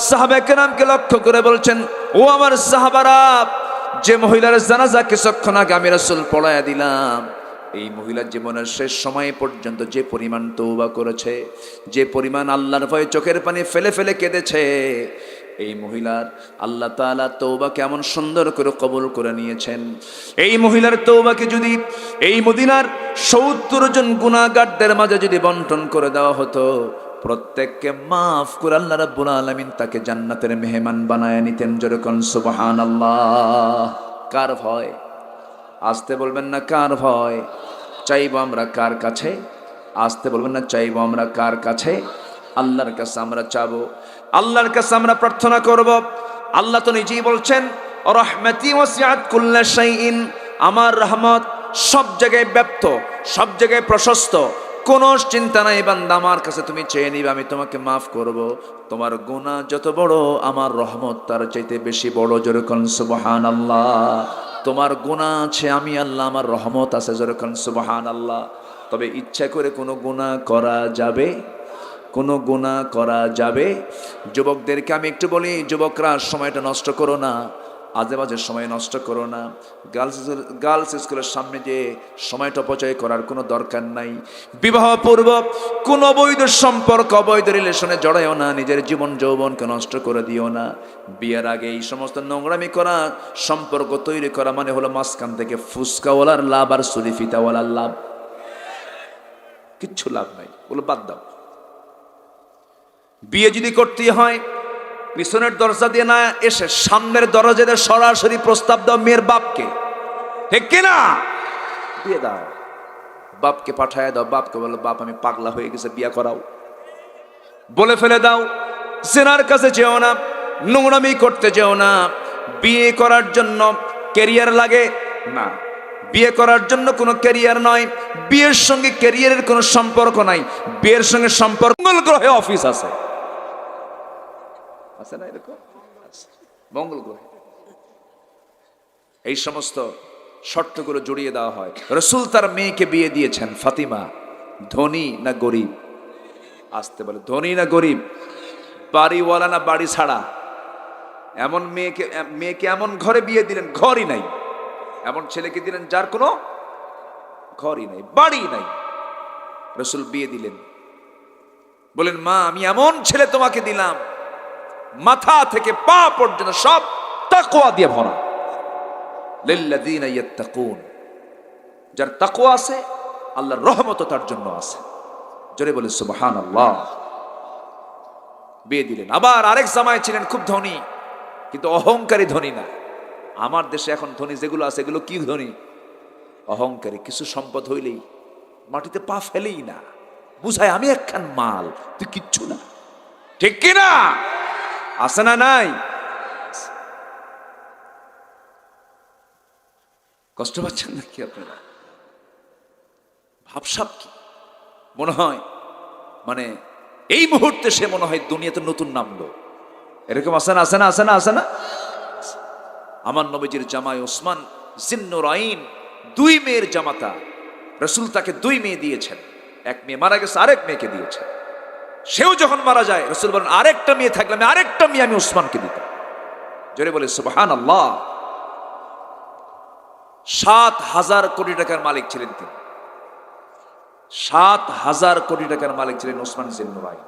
Speaker 1: সাহাবায়ে কেরামকে লক্ষ্য করে বলছেন, ও আমার সাহাবারা, যে মহিলার জানাজা কিছুক্ষণ আগে আমি রাসূল পড়াইয়া দিলাম, এই মহিলার জীবনের শেষ সময় পর্যন্ত যে পরিমাণ তওবা করেছে, যে পরিমাণ আল্লাহর ভয়ে চোখের পানি ফেলে ফেলে কেঁদেছে, এই মহিলার আল্লাহ তাআলা তওবা কেমন সুন্দর করে কবুল করে নিয়েছেন। এই মহিলার তওবাকে যদি এই মদিনার ৭০ জন গুনাহগারদের মাঝে যদি বন্টন করে দেওয়া হতো, প্রত্যেককে মাফ করে আল্লাহ রাব্বুল আলামিন তাকে জান্নাতের মেহমান বানায় নিতেন। যেরকম সুবহানাল্লাহ। কার ভয়? আসতে বলবেন না কার ভয়? চাইবো আমরা কার কাছে? আসতে বলবেন না চাইবো আমরা কার কাছে? আল্লাহর কাছে আমরা চাবো, আল্লাহর কাছে আমরা প্রার্থনা করব। আল্লাহ তো নিজেই বলছেন, রাহমাতি ওয়াসিআত কুল্লা শাইইন, আমার রহমত সব জায়গায় ব্যাপ্ত, সব জায়গায় প্রশস্ত। কোনো চিন্তা নাই বান্দা, আমার কাছে তুমি চেয়ে নিবে, আমি তোমাকে মাফ করব। তোমার গুনাহ যত বড়, আমার রহমত তার চাইতে বেশি বড়। যেরকম সুবহানাল্লাহ। তোমার গুনাহ আছে, আমি আল্লাহ আমার রহমত আছে। যেরকম সুবহানাল্লাহ। তবে ইচ্ছা করে কোনো গুনাহ করা যাবে? কোনো গুনাহ করা যাবে? যুবকদেরকে আমি একটু বলি, যুবকরা সময়টা নষ্ট করো না, আজে বাজে সময় নষ্ট করো না। গার্লস স্কুলের সামনে যে সময়টা অপচয় করার কোনো দরকার নাই। বিবাহপূর্বক কোন অবৈধ সম্পর্ক, অবৈধ রিলেশনে জড়াইও না, নিজের জীবন যৌবনকে নষ্ট করে দিও না। বিয়ের আগে এই সমস্ত নোংরামি করা, সম্পর্ক তৈরি করা মানে হলো মাঝখান থেকে ফুসকাওয়ালার লাভ আর সুরি ফিতাওয়ালার লাভ। কিচ্ছু লাভ নাই, বলো বাদ দাও। বিয়ে যদি করতে হয়, পিছনের দরজা দিয়ে না এসে সামনের দরজা দিয়ে সরাসরি প্রস্তাব দাও মেয়ের বাপকে, ঠিক কিনা? বিয়ে দাও, বাপকে পাঠায় দাও, বাপকে বলো বাপ আমি পাগলা হয়ে গেছে, বিয়ে করাও। বলে ফেলে দাও। জেনার কাছে যেও না, নোংরামি করতে যেও না। বিয়ে করার জন্য ক্যারিয়ার লাগে না, বিয়ে করার জন্য কোনো ক্যারিয়ার নয়, বিয়ের সঙ্গে ক্যারিয়ারের কোনো সম্পর্ক নাই। বিয়ের সঙ্গে সম্পর্ক, মঙ্গল গ্রহে অফিস আছে, আছে না এরকম? মঙ্গল গ্রহে এই সমস্ত শর্তগুলো জড়িয়ে দেওয়া হয়। রাসূল তার মেয়েকে বিয়ে দিয়েছেন। ফাতিমা ধনী না গরিব? আসতে বলে, ধনী না গরিব? বাড়িওয়ালা না বাড়ি ছাড়া? এমন মেয়েকে এমন ঘরে বিয়ে দিলেন ঘরই নাই, এমন ছেলেকে দিলেন যার কোনো ঘরই নাই, বাড়ি নাই। রাসূল বিয়ে দিলেন, বলেন মা আমি এমন ছেলে তোমাকে দিলাম, মাথা থেকে পা পর্যন্ত সব তাকওয়া দিয়ে ভরা। লিল্লাযীনা ইয়াত্তাকুন, যার তাকওয়া আছে আল্লাহর রহমত তার জন্য আছে। জোরে বলে সুবহানাল্লাহ। বিয়ে দিলেন। আবার আরেক জামাই ছিলেন খুব ধনী, কিন্তু অহংকারী ধনী না। আমার দেশে এখন ধনী যেগুলো আছে এগুলো কি ধনী? অহংকারী। কিছু সম্পদ হইলেই মাটিতে পা ফেলেই না, বুঝায় আমি একখান মাল, তুই কিচ্ছু না, ঠিক কিনা? আছে না নাই? কষ্ট পাচ্ছেন নাকি আপনারা? ভাবসাব কি মনে হয়, মানে এই মুহূর্তে সে মনে হয় দুনিয়াতে নতুন নামলো, এরকম আছে না? আছে না? আছে না? আছে না? আমার নবীজির জামাই ওসমান জিন্নুরাইন, 2 মেয়ের জামাতা। রাসূল তাকে 2 মেয়ে দিয়েছেন। এক মেয়ে মারা গেছে, আরেক মেয়েকে দিয়েছেন। সেও যখন মারা যায় রাসূল বলেন আরেকটা মেয়ে থাকলে আমি আরেকটা মেয়ে আমি ওসমানকে দিতাম। জোরে বলে সুবহানাল্লাহ। 7,000 কোটি টাকার মালিক ছিলেন তিনি। 7,000 কোটি টাকার মালিক ছিলেন ওসমান জিন্নুরাইন।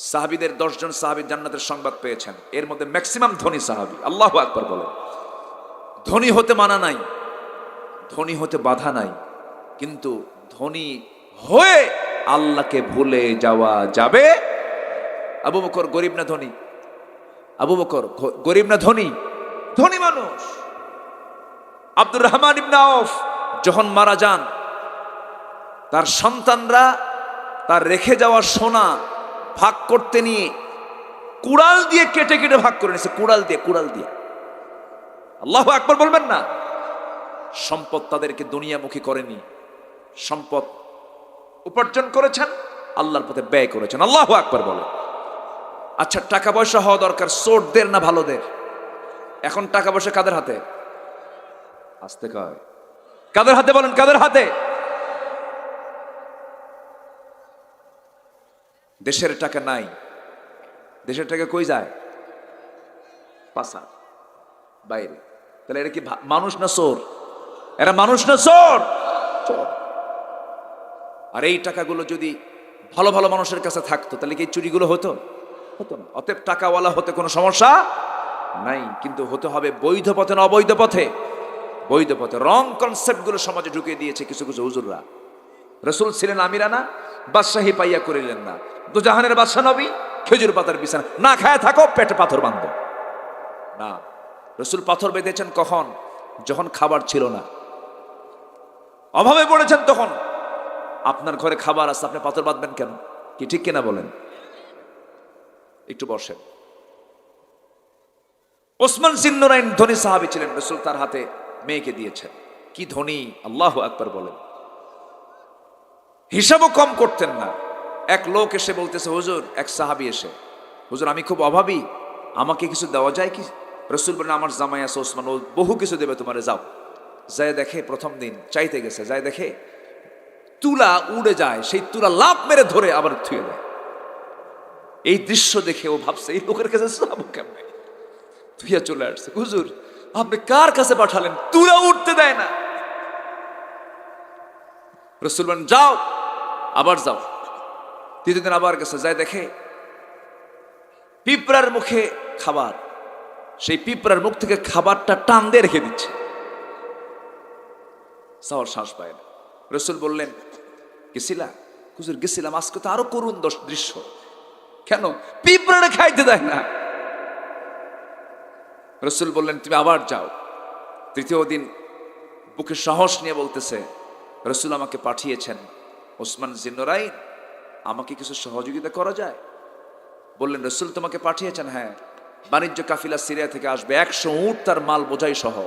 Speaker 1: সাহাবীদের 10 জন সাহাবী জান্নাতের সংবাদ পেয়েছেন, এর মধ্যে ম্যাক্সিমাম ধনী সাহাবী। আল্লাহু আকবার বলেন। ধনী হতে মানা নাই, ধনী হতে বাধা নাই, কিন্তু ধনী হয়ে আল্লাহকে ভুলে যাওয়া যাবে। আবু বকর গরিব না ধনী? আবু বকর গরিব না ধনী? ধনী মানুষ। আব্দুর রহমান ইবনে আউফ যখন মারা যান, তার সন্তানরা তার রেখে যাওয়া সোনা ভাগ করতে নিয়ে কুড়াল দিয়ে কেটে কেটে ভাগ করে নিয়েছে, কুড়াল দিয়ে। আল্লাহু আকবার বলবেন না? সম্পদ তাদেরকে দুনিয়ামুখী করেনি, সম্পদ উপার্জন করেছেন, আল্লাহর পথে ব্যয় করেছেন। আল্লাহু আকবার বলে। আচ্ছা টাকা পয়সা হওয়া দরকার সোটদের না ভালোদের? এখন টাকা পয়সা কাদের হাতে?
Speaker 2: আসতে কয় কাদের হাতে বলেন, কাদের হাতে? দেশের টাকা নাই, দেশের টাকা কই যায়? পাসা, বাইরে। তাহলে এরা কি মানুষ না চোর? এরা মানুষ না চোর? আর এই টাকাগুলো যদি ভালো ভালো মানুষের কাছে থাকতো তাহলে কি চুরিগুলো হতো? হতো না। অতএব টাকাওয়ালা হতে কোনো সমস্যা নাই, কিন্তু হতে হবে বৈধ পথে না অবৈধ পথে? বৈধ পথে। রং কনসেপ্টগুলো সমাজে ঢুকিয়ে দিয়েছে কিছু কিছু হুজুররা। রসুল ছিলেন আমিরানা, বাদশাহী পাইয়া করিলেন না। দুজাহানের বাদশাহ নবী, খেজুর পাতার বিছানা, না খায় থাকো, পেটে পাথর বাঁধো না। রসুল পাথর বেঁধেছেন কখন? যখন খাবার ছিল না, অভাবে পড়েছেন তখন। আপনার ঘরে খাবার আছে, আপনি পাথর বাঁধবেন কেন? কি ঠিক কিনা বলেন? একটু বসেন। ওসমান জিন্নুরাইন ধনী সাহাবী ছিলেন, রসুল তার হাতে মেয়েকে দিয়েছেন। কি ধনী, আল্লাহু আকবার বলেন। হিসাবও কম করতেন না। এক লোক এসে বলতেছে, হুজুর, এক সাহাবী এসে, হুজুর আমি খুব অভাবী, আমাকে কিছু দেওয়া যায় কি? রসুল বলেন, আমার জামাই আছে ওসমান, ও বহু কিছু দেবে তোমারে, যাও। যায় দেখে প্রথম দিন চাইতে গেছে, যায় দেখে তুলা উড়ে যায়, সেই তুলা লাফ মেরে ধরে আবার থুয়ে দেয়। এই দৃশ্য দেখে ও ভাবছে, এই লোকের কাছে যাবো কেমনে? থুইয়া চলে আসছে। হুজুর আপনি কার কাছে পাঠালেন? তুলা উঠতে দেয় না। রসুল বলেন, যাও, আবার যাও। তৃতীয় দিন আবার গেছে, যায় দেখে পিঁপড়ার মুখে খাবার, সেই পিঁপড়ার মুখ থেকে খাবারটা টান দিয়ে রেখে দিচ্ছে, সাওয়ার শ্বাস পায় না। রসুল বললেন, গেছিলা? হুজুর গেছিলাম, আজকে তো আরো করুণ দৃশ্য। কেন? পিঁপড়ারে খাইতে দেয় না। রসুল বললেন, তুমি আবার যাও। তৃতীয় দিন বুকে সাহস নিয়ে বলতেছে, রসুল আমাকে পাঠিয়েছেন, ওসমান জিন্নুরাইন, আমাকে কিছু সহযোগিতা করা যায়? বললেন, রসুল তোমাকে পাঠিয়েছেন? হ্যাঁ। বাণিজ্য কাফিলা সিরিয়া থেকে আসবে, 100 উট তার মাল বোঝাই সহ,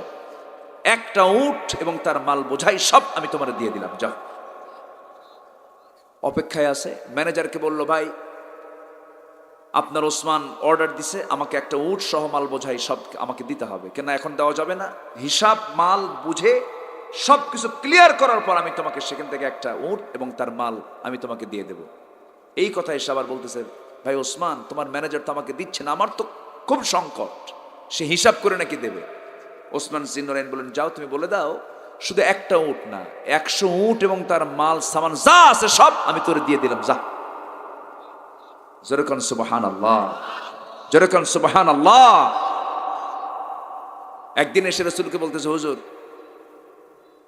Speaker 2: একটা উট এবং তার মাল বোঝাই সব আমি তোমার দিয়ে দিলাম, যাও। অপেক্ষায় আছে। ম্যানেজারকে বলল, ভাই আপনার ওসমান অর্ডার দিছে, আমাকে একটা উট সহ মাল বোঝাই সব আমাকে দিতে হবে। কেন এখন দেওয়া যাবে না? হিসাব মাল বুঝে সবকিছু ক্লিয়ার করার পর আমি তোমাকে সেখান থেকে একটা উট এবং তার মাল আমি তোমাকে দিয়ে দেব। এই কথা এসে আবার বলতেছে, ভাই ওসমান, তোমার ম্যানেজার তো আমাকে দিচ্ছে না, আমার তো খুব সংকট, সে হিসাব করে নাকি দেবে। ওসমান জিন্নুরাইন বলেন, যাও তুমি বলে দাও, শুধু একটা উট না, 100 উট এবং তার মাল সামান যা আছে সব আমি তোরে দিয়ে দিলাম, যা। যেরকম সুবহানাল্লাহ, যেরকম সুবহানাল্লাহ। একদিন এসে রাসূলকে বলতেছে, হুজুর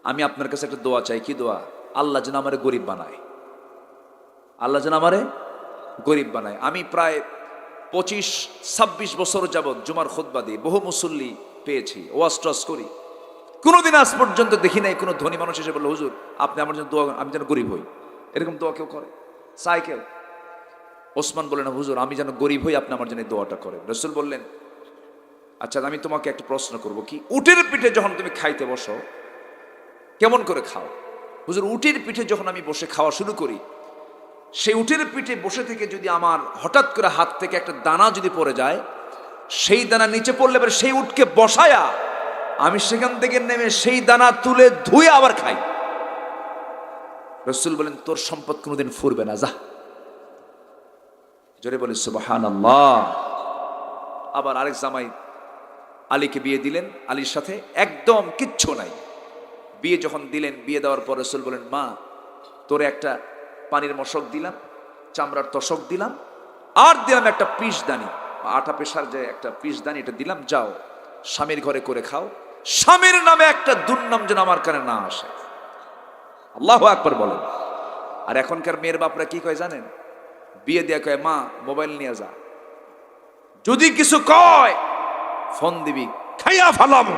Speaker 2: আমি আপনার কাছে একটা দোয়া চাই। কি দোয়া? আল্লাহ যেন আমারে গরিব বানায়, আল্লাহ যেন আমারে গরিব বানায়। আমি প্রায় 25-26 বছর যাবৎ জুমার খুতবা দিই, বহু মুসল্লি পেয়েছি, ওয়াজ টস করি, কোনোদিন আজ পর্যন্ত দেখি নাই কোনো ধনী মানুষ এসে বলল, হুজুর আপনি আমার জন্য দোয়া, আমি যেন গরিব হই। এরকম দোয়া কেউ করে? চাই কেউ? ওসমান বললেন, হুজুর আমি যেন গরিব হই, আপনি আমার জন্য দোয়াটা করেন। রাসূল বললেন, আচ্ছা আমি তোমাকে একটা প্রশ্ন করব, কি উটের পিঠে যখন তুমি খাইতে বসো কেমন করে খাও? হুজুর উটের পিঠে যখন আমি বসে খাওয়া শুরু করি, সেই উটের পিঠে বসে থেকে যদি আমার হঠাৎ করে হাত থেকে একটা দানা যদি পড়ে যায়, সেই দানা নিচে পড়লে এবার সেই উটকে বসায়া আমি সেখান থেকে নেমে সেই দানা তুলে ধুয়ে আবার খাই। রাসূল বলেন, তোর সম্পদ কোনোদিন ফুরবে না, যা। জোরে বলি সুবহানাল্লাহ। আবার আরেক জামাই আলীকে বিয়ে দিলেন, আলীর সাথে একদম কিচ্ছু নাই। বিয়ে যখন দিলেন, বিয়ে দেওয়ার পর রাসূল বলেন, মা তোরে একটা পানির মশক দিলাম, চামড়ার তশক দিলাম, আর দিলাম একটা পিসদানি, আটা পেশার যে একটা পিসদানি, এটা দিলাম, যাও স্বামীর ঘরে করে খাও, স্বামীর নামে একটা দুর্নাম যেন আমার কানে না আসে। আল্লাহু আকবার বলেন। আর এখনকার মেয়ের বাপরা কি কয় জানেন? বিয়ে দেয়া কয়, মা মোবাইল নিয়ে যা, যদি কিছু কয় ফোন দিবি, খাইয়া ফালাম।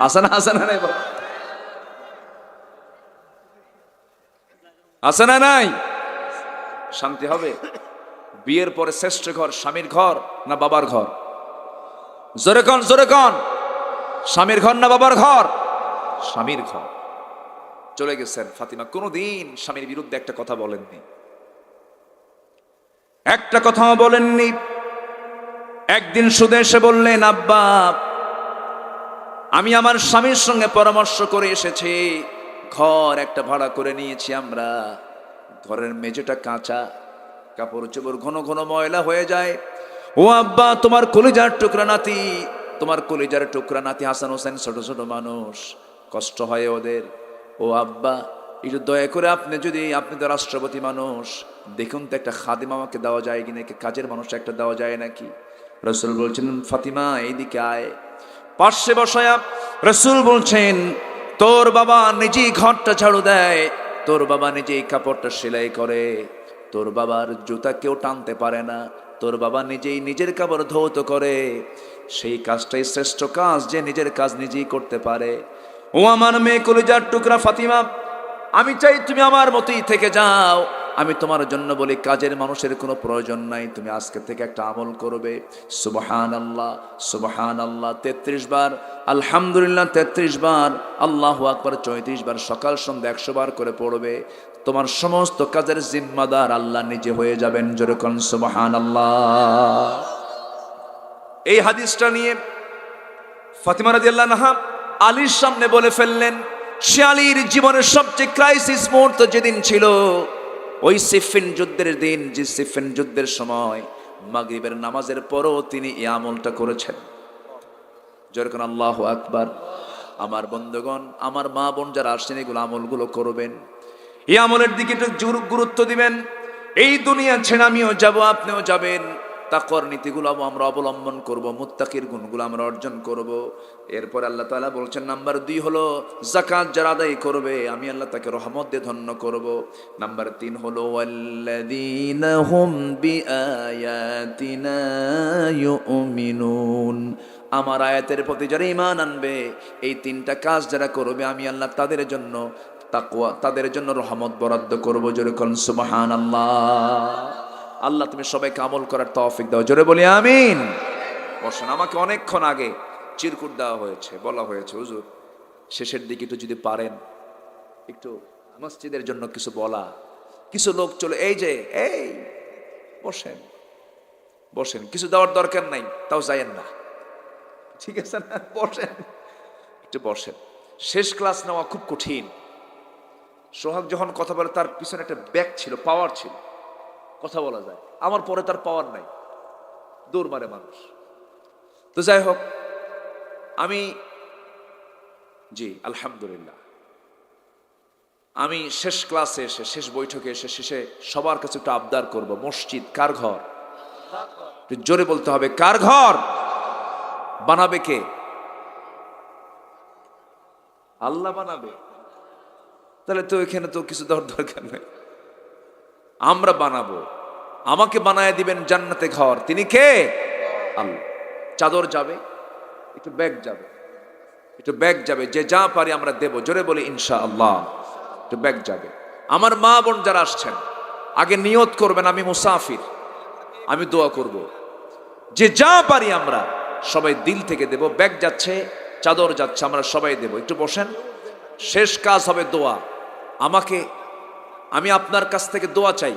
Speaker 2: আসে না, আসে না নাই? আছে না নাই? শান্তি হবে? বিয়ের পরে শ্রেষ্ঠ ঘর স্বামীর ঘর না বাবার ঘর? জোরে কন, জোরে কন। স্বামীর ঘর না বাবার ঘর? স্বামীর ঘর। চলে গেছেন ফাতিমা, কোনোদিন স্বামীর বিরুদ্ধে একটা কথা বলেননি, একটা কথাও বলেননি। একদিন শুধু এসে বললেন, আব্বা আমি আমার স্বামীর সঙ্গে পরামর্শ করে এসেছি, ঘর একটা ভাড়া করে নিয়েছি আমরা। ঘরের মেঝেটা কাঁচা, কাপড় চোপড় ঘন ঘন ময়লা হয়ে যায়। ও আব্বা, তোমার কলিজার টুকরা নাতি, তোমার কলিজার টুকরা নাতি হাসান হোসেন, ছোট ছোট মানুষ, কষ্ট হয় ওদের। ও আব্বা, একটু দয়া করে আপনি তো রাষ্ট্রপতি মানুষ, দেখুন তো একটা খাদিম আমাকে দেওয়া যায় কি নাকি, কাজের মানুষ একটা দেওয়া যায় নাকি। রাসূল বলছেন, ফাতিমা এইদিকে আয়। পাশে বসায়া রাসূল বলছেন, তোর বাবা নিজেই ঘরটা ঝাড়ু দেয়, তোর বাবা নিজেই কাপড়টা সেলাই করে, তোর বাবার জুতা কেউ টানতে পারে না, তোর বাবা নিজেই নিজের কাপড় ধৌত করে। সেই কাজটাই শ্রেষ্ঠ কাজ, যে নিজের কাজ নিজেই করতে পারে। ও আমার মেয়ে কলিজার টুকরা ফাতিমা, আমি চাই তুমি আমার মতোই থেকে যাও। আমি তোমার জন্য বলি, কাজের মানুষের কোনো প্রয়োজন নাই, তুমি আজকে থেকে একটা আমল করবে। সুবহানাল্লাহ সুবহানাল্লাহ 33 বার, আলহামদুলিল্লাহ 33 বার, আল্লাহু আকবার 34 বার, সকাল সন্ধ্যা 100 বার করে পড়বে। তোমার সমস্ত কাজের জিম্মাদার আল্লাহ নিজে হয়ে যাবেন। জোরে কোন সুবহানাল্লাহ। এই হাদিসটা নিয়ে ফাতিমা রাদিয়াল্লাহু আনহা আলীর সামনে বলে ফেললেন। সে আলীর জীবনের সবচেয়ে ক্রাইসিস মুহূর্ত যেদিন ছিল, ওই সিফিন যুদ্ধের দিন, যে সিফিন যুদ্ধের সময় মাগরিবের নামাজের পরও তিনি এই আমলটা করেছেন। যেরকম আল্লাহু আকবার। আমার বন্ধুগণ, আমার মা বোন যারা আসছেন, এগুলো আমলগুলো করবেন, এই আমলের দিকে একটু গুরুত্ব দিবেন। এই দুনিয়া ছেড়ে আমিও যাব, আপনিও যাবেন। তাকওয়ার নীতিগুলো আমরা অবলম্বন করব, মুত্তাকির গুণগুলো আমরা অর্জন করব। এরপর আল্লাহ তাআলা বলছেন, নাম্বার 2 হলো যাকাত যারা আদায় করবে, আমি আল্লাহ তাকে রহমত দিয়ে ধন্য করব। নাম্বার 3 হলো ওয়াল্লাযীনা হুম বিআয়াতিনা ইউমিনুন, আমার আয়াতের প্রতি যারা ঈমান আনবে, এই 3টা কাজ যারা করবে, আমি আল্লাহ তাদের জন্য তাকওয়া, তাদের জন্য রহমত বরাদ্দ করব। জোরে কোন সুবহানাল্লাহ। আল্লাহ তুমি সবাইকে আমল করার তৌফিক দাও। জোরে বলি আমিন। বসেন। আমাকে অনেকক্ষণ আগে চিরকুট দেওয়া হয়েছে, বলা হয়েছে, হুজুর শেষের দিকে একটু যদি পারেন একটু মসজিদের জন্য কিছু বলা। কিছু লোক চলে, এই বসেন বসেন, কিছু দেওয়ার দরকার নাই, তাও যায়েন না, ঠিক আছে না? বসেন, একটু বসেন। শেষ ক্লাস নেওয়া খুব কঠিন। সোহাগ যখন কথা বলে, তার পিছনে একটা ব্যাগ ছিল, পাওয়ার ছিল, কথা বলা যায়। আমার পরে তার পাওয়ার নাই, দৌড় মারে মানুষ। তো যাই হোক, আমি আলহামদুলিল্লাহ, আমি শেষ ক্লাসে এসে, শেষ বৈঠকে এসে, শেষে সবার কাছে একটু আবদার করব, মসজিদ কার ঘর? একটু জোরে বলতে হবে, কার ঘর? বানাবে কে? আল্লাহ বানাবে। তাহলে তো এখানে তো কিছু দেওয়ার দরকার নেই, আমরা বানাবো। আমাকে বানায় দিবেন জান্নাতে ঘর, তিনি কে? আল্লাহ। চাদর যাবে, একটু ব্যাগ যাবে, একটু ব্যাগ যাবে, যে যা পারি আমরা দেব। জোরে বলি ইনশাআল্লাহ। একটু ব্যাগ যাবে। আমার মা বোন যারা আসছেন, আগে নিয়ত করবেন, আমি মুসাফির, আমি দোয়া করব, যে যা পারি আমরা সবাই দিল থেকে দেব। ব্যাগ যাচ্ছে, চাদর যাচ্ছে, আমরা সবাই দেব। একটু বসেন। শেষ কাজ হবে দোয়া। আমি আপনার কাছ থেকে দোয়া চাই।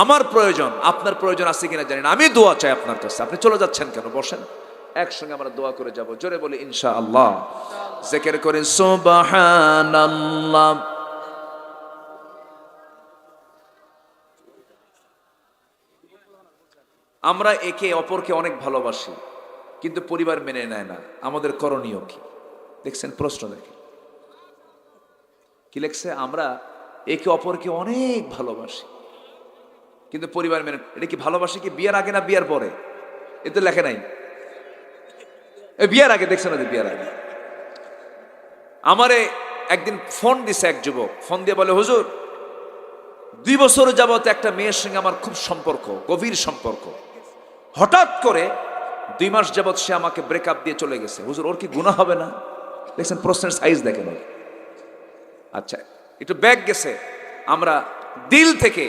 Speaker 2: আমার প্রয়োজন, আপনার প্রয়োজন আছে কিনা জানি না, আমি দোয়া চাই আপনার কাছে। আপনি চলে যাচ্ছেন কেন? বসেন, একসঙ্গে আমরা দোয়া করে যাব। জোরে বলি ইনশাআল্লাহ। জিকির করেন সুবহানাল্লাহ। আমরা একে অপরকে অনেক ভালোবাসি, কিন্তু পরিবার মেনে নেয় না। আমাদের করণীয় কি? দেখছেন, প্রশ্ন দেখেন কি লেখছে। আমরা একে অপরকে অনেক ভালোবাসি, কিন্তু পরিবার মেনে। এটা কি ভালোবাসি কি বিয়ের আগে না বিয়ের পরে? এ তো লেখে নাই। বিয়ের আগে, দেখছেন না? বিয়ের আগে। আমারে একদিন ফোন দিছে এক যুবক, ফোন দিয়ে বলে, হুজুর 2 বছর যাবত একটা মেয়ের সঙ্গে আমার খুব সম্পর্ক, গভীর সম্পর্ক। হঠাৎ করে 2 মাস যাবত সে আমাকে ব্রেকআপ দিয়ে চলে গেছে। হুজুর, ওর কি গুনাহ হবে না? দেখছেন প্রশ্নের সাইজ দেখেন। আচ্ছা, একটু ব্যাগ গেছে, আমরা দিল থেকে,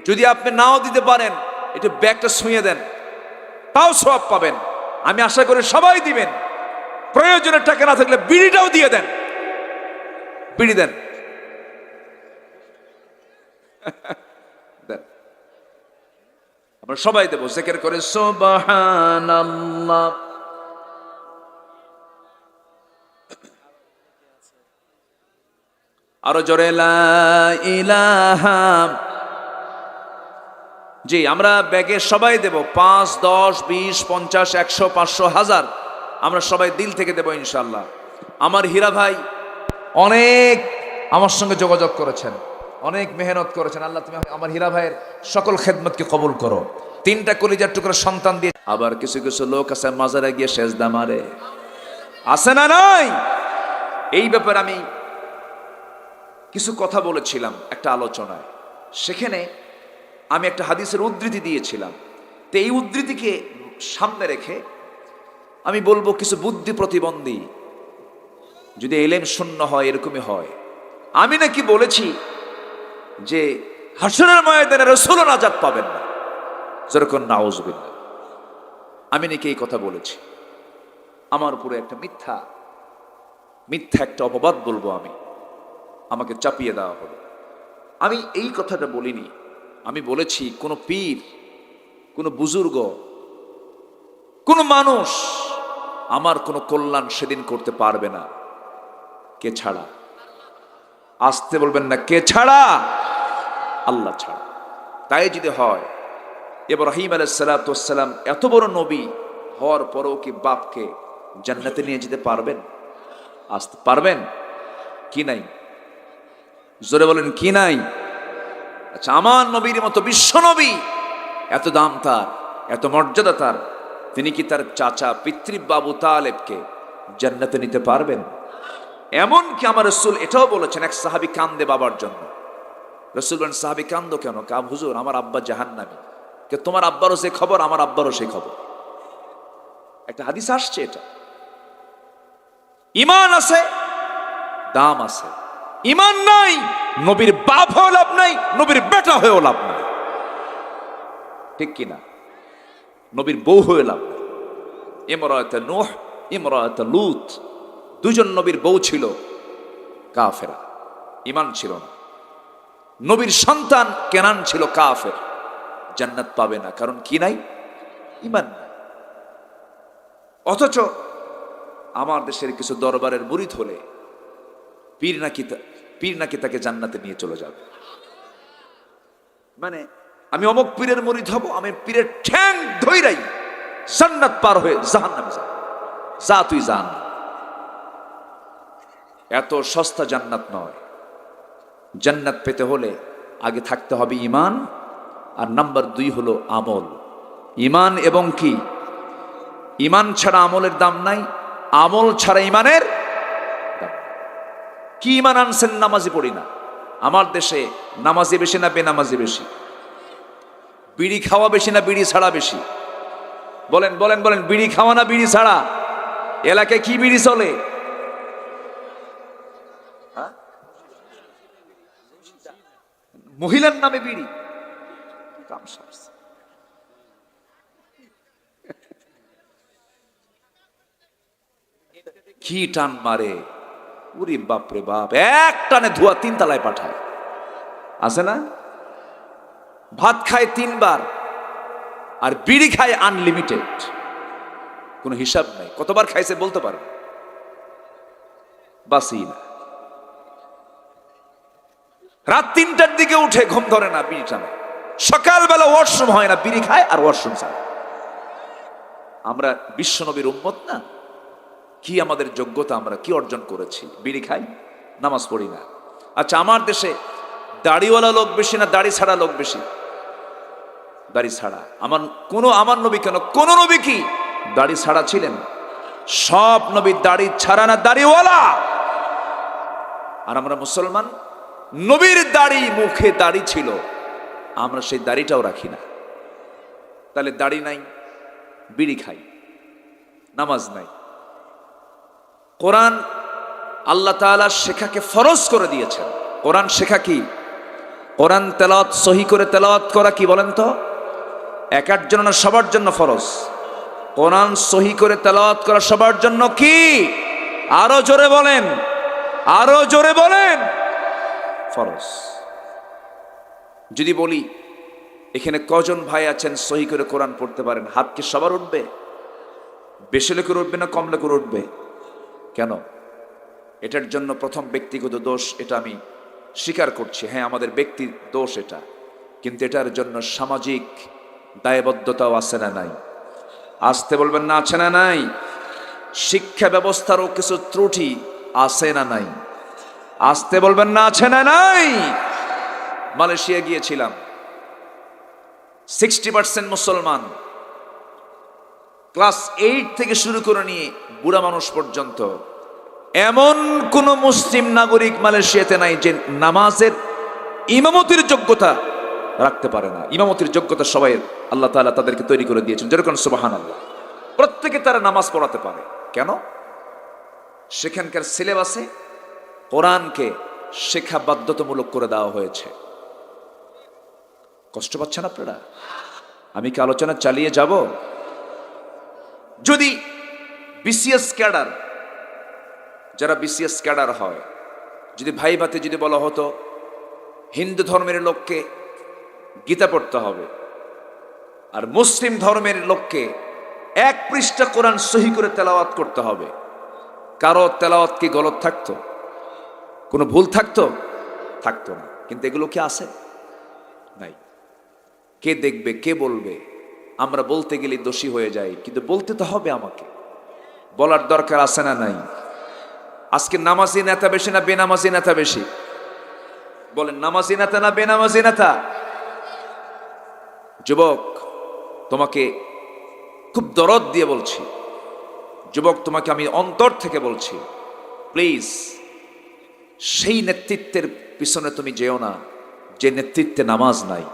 Speaker 2: যদি আপনি নাও দিতে পারেন, একটু ব্যাগটা ছুঁয়ে দেন, তাও সওয়াব পাবেন। আমি আশা করি সবাই দিবেন। প্রয়োজনের টাকা না থাকলে বিড়িটাও দিয়ে দেন, বিড়ি দেন। আমরা সবাই দেবো। জিকির করে সুবহানাল্লাহ। আরো জোরে লা ইলাহা। জি, আমরা ব্যাগে সবাই দেব 5, 10, 20, 50, 100, 500, 1000 আমরা সবাই দিল থেকে দেব ইনশাআল্লাহ। আমার হীরা ভাই অনেক আমার সঙ্গে যোগাযোগ করেছেন, অনেক মেহনত করেছেন। আল্লাহ তুমি আমার হীরা ভাইয়ের সকল খেদমতকে কবুল করো। 3টা কলিজার টুকরা সন্তান দিয়ে। আবার কিছু কিছু লোক আছে মাজারে গিয়ে সেজদা মারে, আছে না নাই? এই ব্যাপারে আমি কিছু কথা বলেছিলাম একটা আলোচনায়, সেখানে আমি একটা হাদিসের উদ্ধৃতি দিয়েছিলাম। তো এই উদ্ধৃতিকে সামনে রেখে আমি বলবো কিছু বুদ্ধি প্রতিবন্ধী যদি এলেম শূন্য হয়, এরকমই হয়। আমি নাকি বলেছি যে হাসরের ময়দানে রাসূল নাজাত পাবেন না, যেরকম নাউজুবিল্লাহ। আমি নাকি এই কথা বলেছি। আমার উপরে একটা মিথ্যা একটা অপবাদ বলবো আমি, আমাকে চাপিয়ে দেওয়া হলো। আমি এই কথাটা বলিনি। আমি বলেছি কোন পীর, কোন বুজুর্গ, কোন মানুষ আমার কোনো কল্যাণ সেদিন করতে পারবে না, কে ছাড়া? আসতে বলবেন না, কে ছাড়া? আল্লাহ ছাড়া। তাই যদি হয়, ইব্রাহিম আলাইহিস সালাতু ওয়াস সালাম এত বড় নবী হওয়ার পরেও কি বাপকে জান্নাতে নিয়ে যেতে পারবেন? আসতে পারবেন কি নাই? জোরে বলেন কি নাই? আচ্ছা, আমার নবীর মতো বিশ্ব নবী, এত দাম তার, এত মর্যাদা তার, তিনি কি তার চাচা পিতৃব্য আবু তালেবকে জান্নাতে নিতে পারবেন? এমনকি আমার রাসূল এটাও বলেছেন, এক সাহাবী কান্দে বাবার জন্য। রাসূল বলেন, সাহাবী কান্দো কেন? কা হুজুর, আমার আব্বা জাহান্নামী। কে তোমার আব্বারও সে খবর, আমার আব্বারও সেই খবর। একটা হাদিস আসছে। এটা ঈমান আছে, দাম আছে। ঈমান নাই, নবীর বাপ হয়েও লাভ নাই, নবীর বেটা হয়েও লাভ নাই, ঠিক কিনা? নবীর বউ হয়ে লাভ নাই। ইমরাতে নূহ, ইমরাতে লূত, দুজন নবীর বউ ছিল কাফেরা, ঈমান ছিল না। নবীর সন্তান কেনান ছিল কাফের, জান্নাত পাবে না, কারণ কি নাই? ঈমান নাই। অথচ আমার দেশের কিছু দরবারের মুরিদ হলে পীর নাকি তাকে জান্নাতে নিয়ে চলে যাবে। মানে আমি অমুক পীরের মুরিদ হব, আমি পীরের ঠ্যাং ধইরাই জান্নাত পার হয়ে জাহান্নামে যাব। যা তুই জান, এত সস্তা জান্নাত নয়। জান্নাত পেতে হলে আগে থাকতে হবে ঈমান, আর নাম্বার 2 হলো আমল। ঈমান এবং কি? ঈমান ছাড়া আমলের দাম নাই, আমল ছাড়া ঈমানের দাম। কি ঈমান আনছেন? নামাজি পড়ি না। আমার দেশে নামাজি বেশি না বেনামাজি বেশি? বিড়ি খাওয়া বেশি না বিড়ি ছাড়া বেশি? বলেন বলেন বলেন, বিড়ি খাওয়া না বিড়ি ছাড়া? এলাকায় কি বিড়ি চলে? মহিলার নামে বিড়ি। কি টান মারে, উরি বাপরে বাপ, এক টানে ধোয়া 3 তলায় পাঠায়। আছে না? ভাত খায় 3 বার, আর বিড়ি খায় আনলিমিটেড, কোনো হিসাব নাই। কতবার খাইছে বলতে পারো? বাসি না। রাত 3টার দিকে উঠে ঘুম ধরে না, বিড়ি টানে। সকালবেলা ওয়াশরুম হয় না, বিড়ি খায় আর ওয়াশরুম চায়। আমরা বিশ্ব নবীর উম্মত না? কি আমাদের যোগ্যতা, আমরা কি অর্জন করেছি? বিড়ি খাই, নামাজ পড়ি না। আচ্ছা, আমার দেশে দাড়িওয়ালা লোক বেশি না দাড়ি ছাড়া লোক বেশি? দাড়ি ছাড়া। আমার নবী কেন, কোন নবী কি দাড়ি ছাড়া ছিলেন? সব নবী দাড়ি ছাড়া না দাড়িওয়ালা। আর আমরা মুসলমান, নবীর দাড়ি, মুখে দাড়ি ছিল, আমরা সেই দাড়িটাও রাখি না। তাহলে দাড়ি নাই, বিড়ি খাই, নামাজ নাই। কোরআন আল্লাহ তাআলা শেখাকে ফরজ করে দিয়েছেন। কোরআন শেখা কি? কোরআন তেলাওয়াত, সহি করে তেলাওয়াত করা কি বলেন তো? একার জন্য না, সবার জন্য ফরজ। কোরআন সহি করে তেলাওয়াত করা সবার জন্য কি? আরো জোরে বলেন, আরো জোরে বলেন, ফরজ। যদি বলি এখানে কজন ভাই আছেন সহি করে কোরআন পড়তে পারেন, হাত কি সবার উঠবে? বেশি লোকের উঠবে না কম লোকের উঠবে? কেন? এটার জন্য প্রথম ব্যক্তিগত দোষ, এটা আমি স্বীকার করছি, হ্যাঁ আমাদের ব্যক্তি দোষ এটা, কিন্তু এটার জন্য সামাজিক দায়বদ্ধতাও আছে না নাই? আসতে বলবেন না, আছে না নাই? শিক্ষা ব্যবস্থারও কিছু ত্রুটি আছে না নাই? আসতে বলবেন না, আছে না নাই? মালয়েশিয়া গিয়েছিলাম, 60% মুসলমান, ক্লাস 8 থেকে শুরু করে নিয়ে বুড়া মানুষ পর্যন্ত। এমন কোন মুসলিম নাগরিক মালয়েশিয়াতে নাই যে নামাজের ইমামতির যোগ্যতা রাখতে পারে না। ইমামতির যোগ্যতা সবাই আল্লাহ তাআলা তাদেরকে তৈরি করে দিয়েছেন, যেরকম সুবহানাল্লাহ। প্রত্যেকে তারা নামাজ পড়াতে পারে। কেন? সেখানকার সিলেবাসে কোরআনকে শেখা বাধ্যতামূলক করে দেওয়া হয়েছে। কষ্ট পাচ্ছেন আপনারা? আমি কি আলোচনা চালিয়ে যাব? যদি বিসিএস ক্যাডার, যারা বিসিএস ক্যাডার হয়, যদি ভাই ভাতে যদি বলা হতো হিন্দু ধর্মের লোককে গীতা পড়তে হবে আর মুসলিম ধর্মের লোককে 1 পৃষ্ঠা কোরআন সহি করে তেলাওয়াত করতে হবে, কারো তেলাওয়াত কি গলত থাকতো? কোনো ভুল থাকতো? থাকতো না। কিন্তু এগুলো কি আছে? নাই। কে দেখবে, কে বলবে? আমরা বলতে গেলে দোষী হয়ে যাই, কিন্তু বলতে তো হবে আমাকে, বলার দরকার আছে না নাই? আজকে নামাজি নেতা বেশি না বেনামাজি নেতা বেশি? বলেন, নামাজি নেতা না বেনামাজি নেতা? যুবক, তোমাকে খুব দরদ দিয়ে বলছি, যুবক তোমাকে আমি অন্তর থেকে বলছি, প্লিজ সেই নেতৃত্বের পিছনে তুমি যেও না যে নেতৃত্বে নামাজ নাই,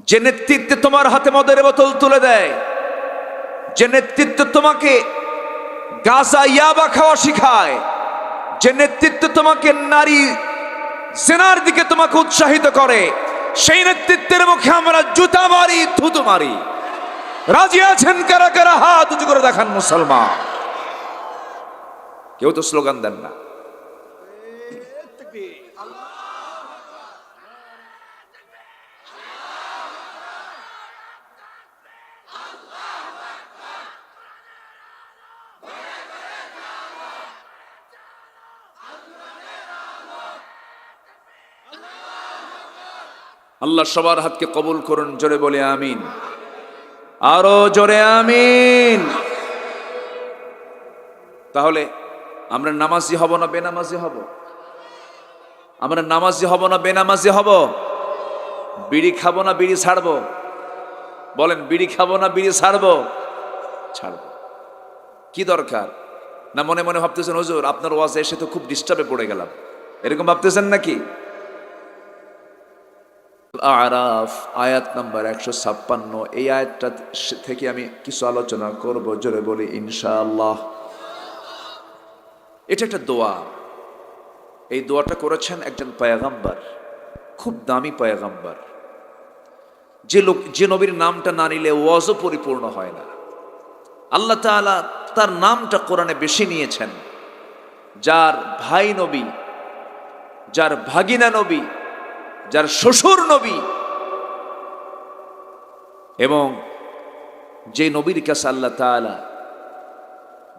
Speaker 2: যে নেতৃত্বে তোমার হাতে মদের বোতল তুলে দেয়, যে নেতৃত্ব তোমাকে গাঁজা ইয়াবা খাওয়া শিখায়, যে নেতৃত্ব তোমাকে নারী জেনার দিকে তোমাকে উৎসাহিত করে, সেই নেতৃত্বের মুখে আমরা জুতা মারি, থুতু মারি। রাজি আছেন কারা কারা? হাত উঁচু করে দেখান মুসলমান। কেউ তো স্লোগান দেন না। আল্লাহ সবার হাতকে কবুল করুন, জোরে বলে আমিন। আরো জোরে আমিন। তাহলে আমরা নামাজি হব না বেনামাজি হব? আমরা নামাজি হব না বেনামাজি হব? বিড়ি খাবো না বিড়ি ছাড়বো? বলেন, বিড়ি খাবো না বিড়ি ছাড়বো? ছাড়বো। কি দরকার? না মনে মনে ভাবতেছেন হুজুর আপনার ওয়াজে এসে তো খুব ডিস্টার্বে পড়ে গেলাম, এরকম ভাবতেছেন নাকি? আরাফ আয়াত নাম্বার 156, এই আয়াতটা থেকে আমি কিছু আলোচনা করব, জোরে বলি ইনশাআল্লাহ। এটা একটা দোয়া। এই দোয়াটা করেছেন একজন পয়গম্বর, খুব দামি পয়গম্বর, যে নবীর নামটা না নিলে ওয়াজও পরিপূর্ণ হয় না। আল্লাহ তাআলা তার নামটা কোরআনে বেশি নিয়েছেন। যার ভাই নবী, যার ভাগিনা নবী, যার শ্বশুর নবী, এবং যে নবীর কাছে আল্লাহ তাআলা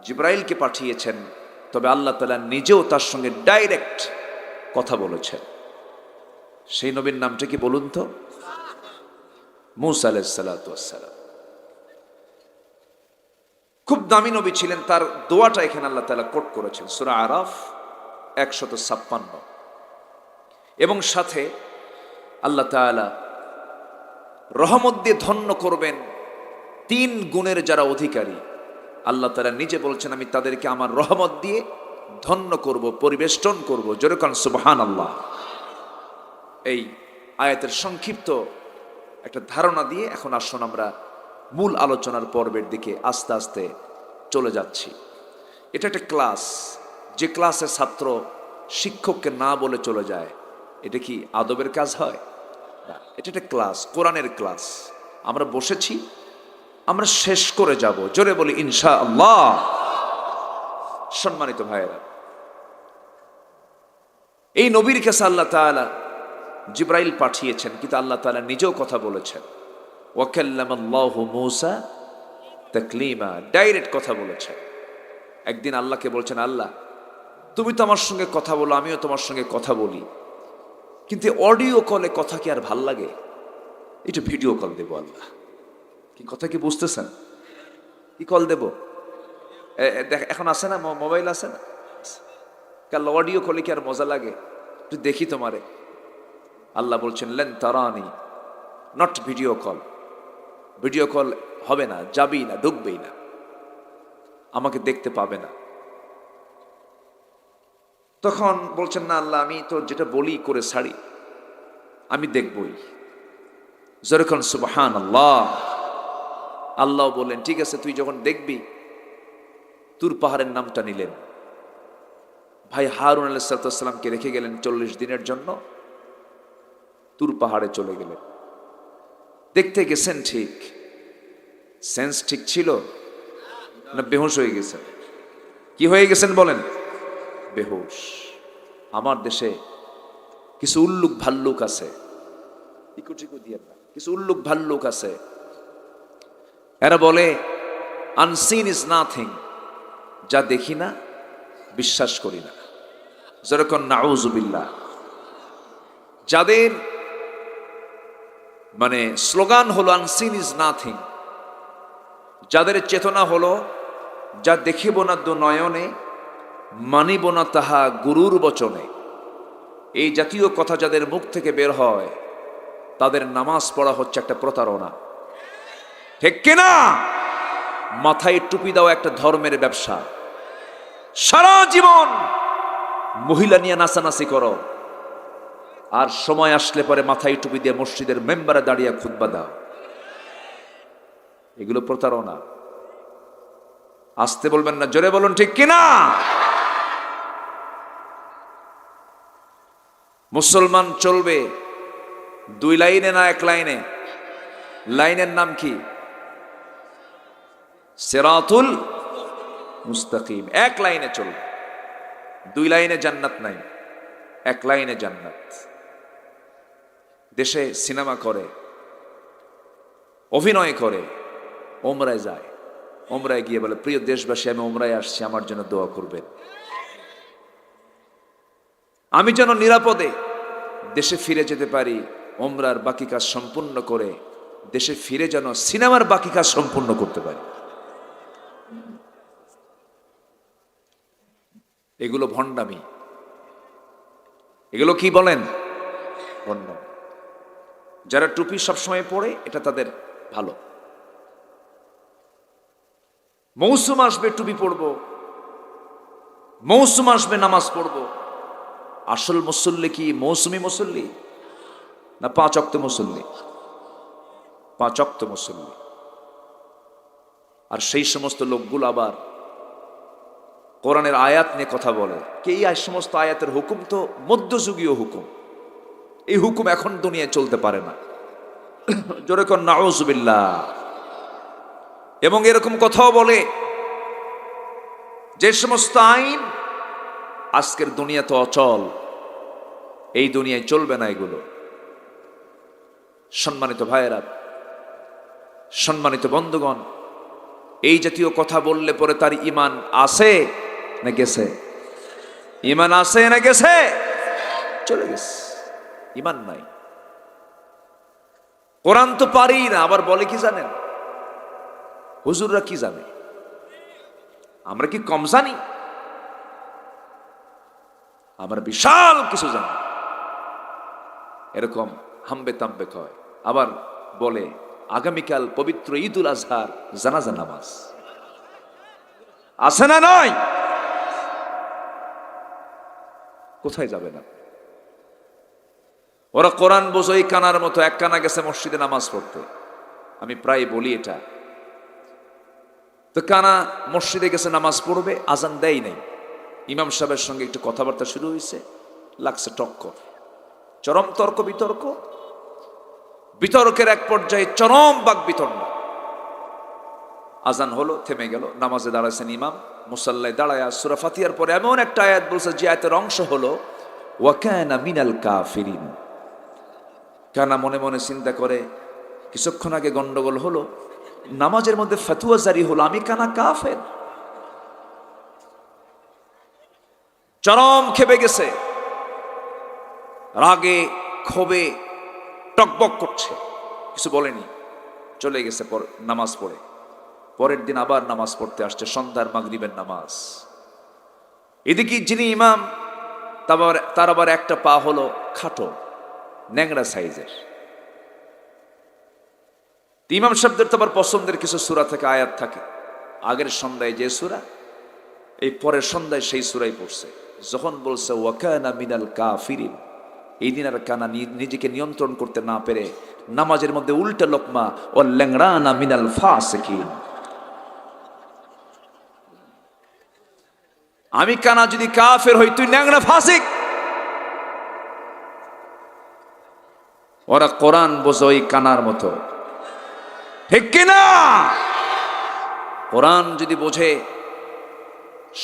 Speaker 2: জিবরাইলকে পাঠিয়েছেন, তবে আল্লাহ তাআলা নিজেও তার সঙ্গে ডাইরেক্ট কথা বলেছেন। সেই নবীর নামটা কি বলুন তো? মূসা আলাইহিস সালাতু ওয়াস সালাম। খুব দামি নবী ছিলেন। তার দোয়াটা এখানে আল্লাহ তাআলা কোট করেছেন, সূরা আরাফ 156। এবং সাথে আল্লাহ তাআলা রহমত দিয়ে ধন্য করবেন 3 গুণের যারা অধিকারী। আল্লাহ তাআলা নিজে বলছেন, আমি তাদেরকে আমার রহমত দিয়ে ধন্য করব, পরিবেষ্টন করব। জোরে কান সুবহানাল্লাহ। এই আয়াতের সংক্ষিপ্ত একটা ধারণা দিয়ে এখন আসুন আমরা মূল আলোচনার পর্বের দিকে আস্তে আস্তে চলে যাচ্ছি। এটা একটা ক্লাস, যে ক্লাসে ছাত্র শিক্ষককে না বলে চলে যায়, এটা কি আদবের কাজ হয়? না, এটা একটা ক্লাস, কোরআনের ক্লাস। আমরা বসেছি, আমরা শেষ করে যাব, জোরে বলি ইনশাআল্লাহ। সম্মানিত ভাইয়েরা, এই নবীর কাছে আল্লাহ তাআলা জিবরাইল পাঠিয়েছেন, কিন্তু আল্লাহ তাআলা নিজেও কথা বলেছেন। ওয়া কাল্লামাল্লাহু মূসা তাকলিমা, ডাইরেক্ট কথা বলেছেন। একদিন আল্লাহকে বলছেন, আল্লাহ তুমি তো আমার সঙ্গে কথা বলো, আমিও তোমার সঙ্গে কথা বলি, কিন্তু অডিও কলে কথা কি আর ভাল লাগে? এটা ভিডিও কল দেবো আল্লাহ। কি কথা কি বুঝতেছেন? কি কল দেব? দেখ, এখন আছে না, মোবাইল আছে না, কাল অডিও কলে কি আর মজা লাগে? একটু দেখি তোমারে। আল্লাহ বলছেন লেন তারানি, not video call. Video call হবে না, যাবেই না, ঢুকবেই না, আমাকে দেখতে পাবে না। তখন বলছেন না আল্লাহ, আমি তো যেটা বলি করে ছাড়ি, আমি দেখবই। যেরকম সুবহান আল্লাহ। আল্লাহ বললেন ঠিক আছে, তুই যখন দেখবি। তুর পাহাড়ের নামটা নিলেন। ভাই হারুন আলাইহিস সালামকে রেখে গেলেন 40 দিনের জন্য, তুর পাহাড়ে চলে গেলেন। দেখতে গেছেন ঠিক, সেন্স ঠিক ছিল না বেহুশ হয়ে গেছেন? কি হয়ে গেছেন বলেন? বেহুশ। আমার দেশে কিছু উল্লুক ভাল্লুক আছে, কিছু উল্লুক ভাল্লুক আছে, এরা বলে আনসিন ইজ নাথিং, যা দেখি না বিশ্বাস করি না। যেরকম নাউজুবিল্লাহ। যাদের মানে স্লোগান হলো আনসিন ইজ নাথিং, যাদের চেতনা হলো যা দেখিব না দু নয়নে, মানিব না তাহা গুরুর বচনে, এই জাতীয় কথা যাদের মুখ থেকে বের হয়, তাদের নামাজ পড়া হচ্ছে একটা প্রতারণা। ঠিক কিনা? মাথায় টুপি দেওয়া একটা ধর্মের ব্যবসা। সারা জীবন মহিলা নিয়ে নাচানাচি করো, আর সময় আসলে পরে মাথায় টুপি দিয়ে মসজিদের মেম্বারে দাঁড়িয়ে খুতবা দাও। এগুলো প্রতারণা। আসতে বলবেন না, জোরে বলুন ঠিক কিনা? মুসলমান চলবে 2 লাইনে না 1 লাইনে? লাইনের নাম কি? সিরাতুল মুস্তাকিম। 1 লাইনে চলবে। 2 লাইনে জান্নাত নাই, 1 লাইনে জান্নাত। দেশে সিনেমা করে, অভিনয় করে, ওমরায় যায়, ওমরায় গিয়ে বলে প্রিয় দেশবাসী, আমি ওমরায় আসছি, আমার জন্য দোয়া করবেন, আমি যেন নিরাপদে দেশে ফিরে যেতে পারি। ওমরার বাকি কাজ সম্পূর্ণ করে দেশে ফিরে যেন সিনেমার বাকি কাজ সম্পূর্ণ করতে পারি। এগুলো ভণ্ডামি। এগুলো কি বলেন? ভণ্ডামি। যারা টুপি সবসময় পরে, এটা তাদের ভালো। মৌসুম আসবে টুপি পরবো, মৌসুম আসবে নামাজ পড়বো। আসল মুসল্লি কি মৌসুমি মুসল্লি না 5 ওয়াক্ত মুসল্লি? 5 ওয়াক্ত মুসল্লি। আর সেই সমস্ত লোকগুলো আবার কোরআনের আয়াত নিয়ে কথা বলে। কে এই সমস্ত আয়াতের হুকুম তো মধ্যযুগীয় হুকুম, এই হুকুম এখন দুনিয়ায় চলতে পারে না। জোরে কোন নাউজুবিল্লাহ। এবং এরকম কথাও বলে যে সমস্ত আইন আজকের দুনিয়াতে অচল, এই দুনিয়ায় চলবে না এগুলো। সম্মানিত ভাইয়েরা, সম্মানিত বন্ধুগণ, এই জাতীয় কথা বললে পরে তার ঈমান আছে না গেছে? ঈমান আছে না গেছে? চলে গেছে, ঈমান নাই। কোরআন তো পারি না, আবার বলে কি জানেন? হুজুররা কি জানে? আমরা কি কম জানি? আমরা বিশাল কিছু জানি। এরকম হাম্বে তাম্বে কয়। আবার বলে আগামীকাল পবিত্র ঈদুল আজহার জানাজা নামাজ আছে না নাই? কোথায় যাবে না? ওরা কোরআন বোঝই কানার মতো, এক কানা গেছে মসজিদে নামাজ পড়তে। আমি প্রায় বলি এটা। তো কানা মসজিদে গেছে নামাজ পড়বে, আজান দেয় নাই, ইমাম সাহেবের সঙ্গে একটু কথাবার্তা শুরু হয়েছে, লাগছে টক্কর, চরম তর্ক বিতর্ক। বিতর্কের এক পর্যায়ে চরম বাক বিতণ্ডা। আজান হলো, থেমে গেল, নামাজে দাঁড়াইছেন ইমাম, মুসাল্লায় দাঁড়ায় সূরা ফাতিহার পরে এমন একটা আয়াত বলছে যে আয়াতের অংশ হলো ওয়া কানা মিনাল কাফিরিন। কানা মনে মনে চিন্তা করে, কিছুক্ষণ আগে গন্ডগোল হলো, নামাজের মধ্যে ফতোয়া জারি হলো, আমি কানা কাফের। চরম খেপে গেছে, রাগে ক্ষোভে টকবক করছে, কিছু বলেনি, চলে গেছে নামাজ পড়ে। পরের দিন আবার নামাজ পড়তে আসছে, সন্ধ্যার মাগরিবের নামাজ। এদিকে যিনি ইমাম, তার আবার একটা পা হলো খাটো, ন্যাংরা সাইজের। ইমাম সাহেবদের তো আবার পছন্দের কিছু সূরা থেকে আয়াত থাকে, আগের সন্ধ্যায় যে সূরা, এই পরের সন্ধ্যায় সেই সূরাই পড়ছে। যখন বলছে ওয়াকানা মিনাল কাফিরিন, এই দিন আর কানা নিজেকে নিয়ন্ত্রণ করতে না পেরে নামাজের মধ্যে উল্টা লোকমা ও ল্যাংরানা মিনাল ফাসিকিন, আমি কানা যদি কাফের হই, তুই ন্যাংরা ফাসিক। ওরা কোরআন বোঝে ওই কানার মতো, ঠিক কিনা? কোরআন যদি বোঝে,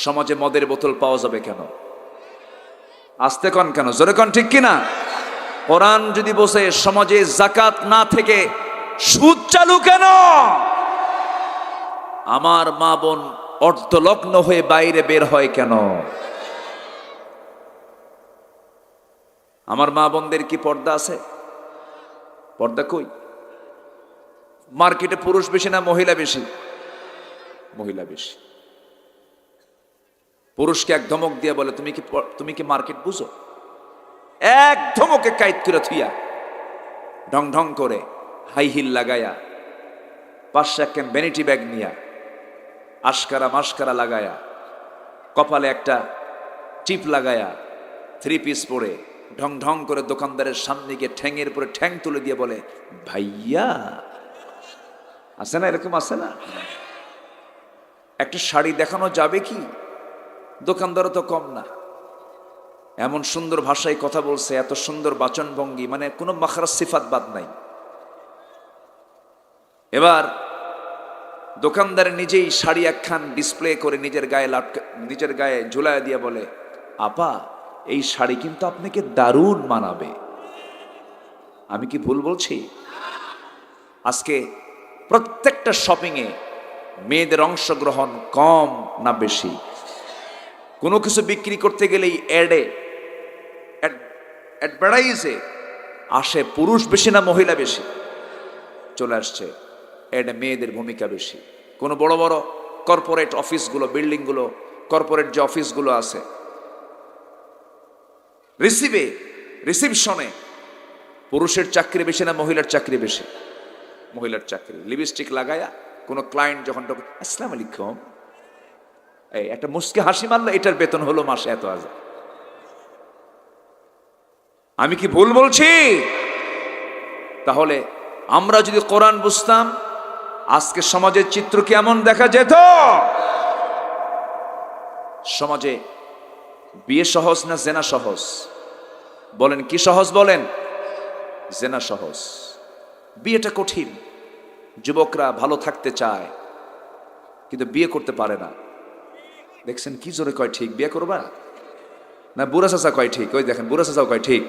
Speaker 2: সমাজে মদের বোতল পাওয়া যাবে কেন? আস্তে কন কেন, জোরে কন, ঠিক কিনা? কোরআন যদি বোঝে, সমাজে যাকাত না থেকে সুদ চালু কেন? আমার মা বোন অর্ধলগ্ন হয়ে বাইরে বের হয় কেন? আমার মা বোনদের কি পর্দা আছে? পর্দা কই? মার্কেটে পুরুষ বেশি না মহিলা বেশি? মহিলা বেশি। পুরুষকে এক ধমক দিয়ে বলে, তুমি কি মার্কেট বুঝো? এক ধমকে কাইত করে থুইয়া, ঢং ঢং করে হাই হিল লাগায়া, 500 ভ্যানিটি ব্যাগ নিয়া, আশকারা মাস্কারা লাগায়া, কপালে একটা টিপ লাগায়া, 3 পিস পরে ঢং ঢং করে দোকানদারের সামনে গিয়ে ঠ্যাঙের উপরে ঠ্যাং তুলে দিয়ে বলে, ভাইয়া। আছে না, এরকম আছে না? একটা শাড়ি দেখানো যাবে কি? দোকানদারও তো কম না, এমন সুন্দর ভাষায় কথা বলছে, এত সুন্দর বাচনভঙ্গি, মানে কোনো মাখরাজ সিফাত বাদ নাই। এবার দোকানদার নিজেই শাড়ি একখান ডিসপ্লে করে নিজের গায়ে ঝুলায় দিয়ে বলে, আপা, এই শাড়ি কিন্তু আপনাকে দারুণ মানাবে। আমি কি ভুল বলছি? আজকে প্রত্যেকটা শপিংয়ে মেয়েদের অংশগ্রহণ কম না বেশি? কোনো কিছু বিক্রি করতে গেলেই অ্যাডভার্টাইজে আসে পুরুষ বেশি না মহিলা বেশি? চলে আসছে অ্যাডে মেয়েদের ভূমিকা বেশি। কোনো বড় বড় কর্পোরেট অফিসগুলো, বিল্ডিংগুলো, কর্পোরেট যে অফিসগুলো আছে, রিসিপশনে পুরুষের চাকরি বেশি না মহিলার চাকরি বেশি? মহিলার চাকরি। লিপস্টিক লাগায়া কোনো ক্লায়েন্ট যখন আসসালামু আলাইকুম, এই একটা মুস্কি হাসি মারলো, এটার বেতন হলো মাসে এত হাজার। আমি কি ভুল বলছি? তাহলে আমরা যদি কোরআন বুঝতাম, আজকে সমাজের চিত্র কেমন দেখা যেত? সমাজে বিয়ে সহজ না জেনা সহজ? বলেন, কি সহজ বলেন? জেনা সহজ। বিয়েটা কঠিন। যুবকরা ভালো থাকতে চায় কিন্তু বিয়ে করতে পারে না। দেখছেন কি জোরে কয় ঠিক, বিয়ে করবা না? বুড়া চাচা কয় ঠিক, ওই দেখেন বুড়া চাচাও কয় ঠিক।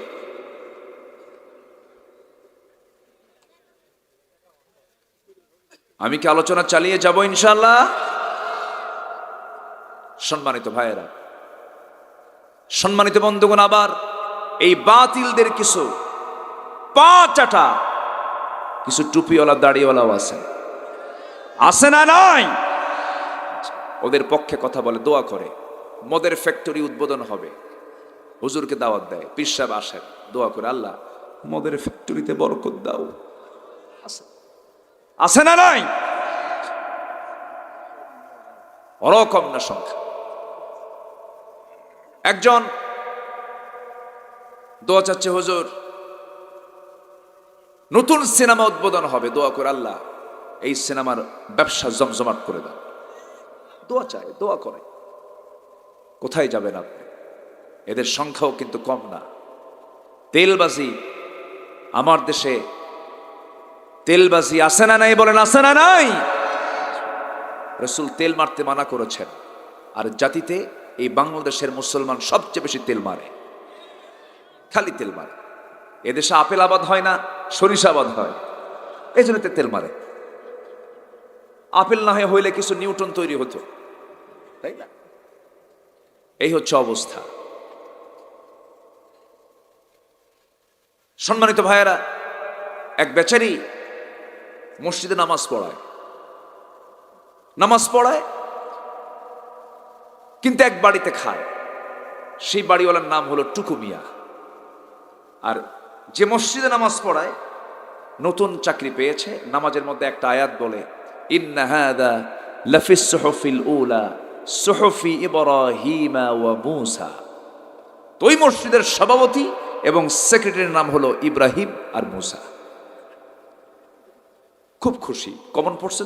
Speaker 2: আমি কি আলোচনা চালিয়ে যাব ইনশাআল্লাহ? সম্মানিত ভাইয়েরা, সম্মানিত বন্ধুগণ, আবার এই বাতিলদের কিছু পা চাটা কিছু টুপিওয়ালা দাড়িওয়ালাও আছে না নাই? ওদের পক্ষে কথা বলে, দোয়া করে, মদের ফ্যাক্টরি উদ্বোধন হবে, হুজুরকে দাওয়াত দেয়, পীর সাহেব আসেন, দোয়া করে, আল্লাহ মদের ফ্যাক্টরিতে বরকত দাও। আছে না নাই? ওরকম না সংখ্যা। একজন দোয়া চাচ্ছে, হুজুর নতুন সিনেমা উদ্বোধন হবে, দোয়া করে আল্লাহ এই সিনেমার ব্যবসা জমজমাট করে দাও। দোয়া চায়, দোয়া করে। কোথায় যাবেন আপনি? এদের সংখ্যাও কিন্তু কম না। তেলবাজি, আমার দেশে তেলবাজি আছে না নাই? বলেন, আছে না নাই? রাসূল তেল মারতে মানা করেছেন, আর জাতিতে এই বাংলাদেশের মুসলমান সবচেয়ে বেশি তেল মারে, খালি তেল মারে। এদেশে আপেল আবাদ হয় না, সরিষা আবাদ হয়, এই জন্য তেল মারে। আপেল না হইলে কিছু নিউটন তৈরি হতো, তাই না? এই হচ্ছে অবস্থা। সম্মানিত ভাইয়েরা, এক বেচারি মসজিদে নামাজ পড়ায় কিন্তু এক বাড়িতে খায়। সেই বাড়িওয়ালার নাম হলো টুকু মিয়া। আর যে মসজিদে নামাজ পড়ায় নতুন চাকরি পেয়েছে, নামাজের মধ্যে একটা আয়াত বলে, ইন্না হাদা লাফিস সুহুফিল উলা সুহুফি ইব্রাহিমা ওয়া মূসা। তো ওই মসজিদের সভাপতি এবং সেক্রেটারির নাম হলো ইব্রাহিম আর মূসা। খুব খুশি, কমন পড়ছে,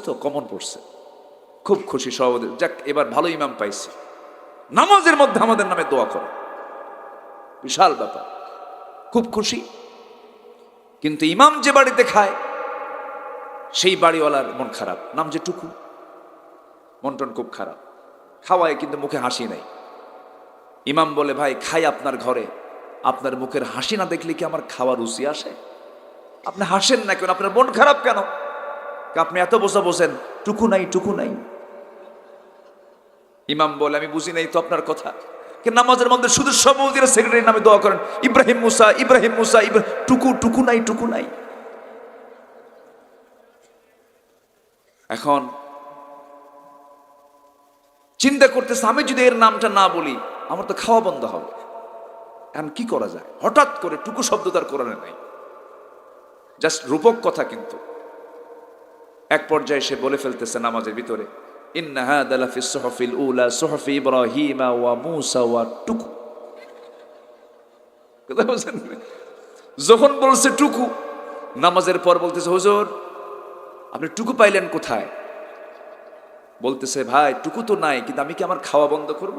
Speaker 2: খুব খুশি সভাপতি। যাক, এবার ভালো ইমাম পাইছি, নামাজের মধ্যে আমাদের নামে দোয়া করে, বিশাল ব্যাপার, খুব খুশি। কিন্তু ইমাম যে বাড়িতে খায় সেই বাড়িওয়ালার মন খারাপ, নাম যে টুকু, মনটন খুব খারাপ। খাওয়ায় কিন্তু মুখে হাসি নাই। ইমাম বলে, ভাই খাই আপনার ঘরে, আপনার মুখের হাসি না দেখলে কি আমার খাওয়ার রুচি আসে? আপনি হাসেন না কেন? আপনার মন খারাপ কেন? আপনি এত বসেন, টুকু নাই। ইমাম বলে, আমি বুঝি নাই তো আপনার কথা। নামাজের মধ্যে শুধু সভাপতির সেক্রেটারির নামে দোয়া করেন, ইব্রাহিম মুসা, টুকু নাই। এখন চিন্তা করতেছে, আমি যদি এর নামটা না বলি আমার তো খাওয়া বন্ধ হবে। এখন কি করা যায়? হঠাৎ করে টুকু শব্দ তার কোরআনে নাই, জাস্ট রূপক কথা। কিন্তু এক পর্যায়ে সে বলে ফেলতেছে নামাজের ভিতরে, ইন্না হাদা লাফিস সুহুফিল উলা সুহুফি ইব্রাহিমা ওয়া মূসা ওয়া টুকু। কথা বুঝছেন? যখন বলছে টুকু, নামাজের পর বলতেছে, হুজুর আপনি টুকু পাইলেন কোথায়? বলতেছে, ভাই টুকু তো নাই, কিন্তু আমি কি আমার খাওয়া বন্ধ করব?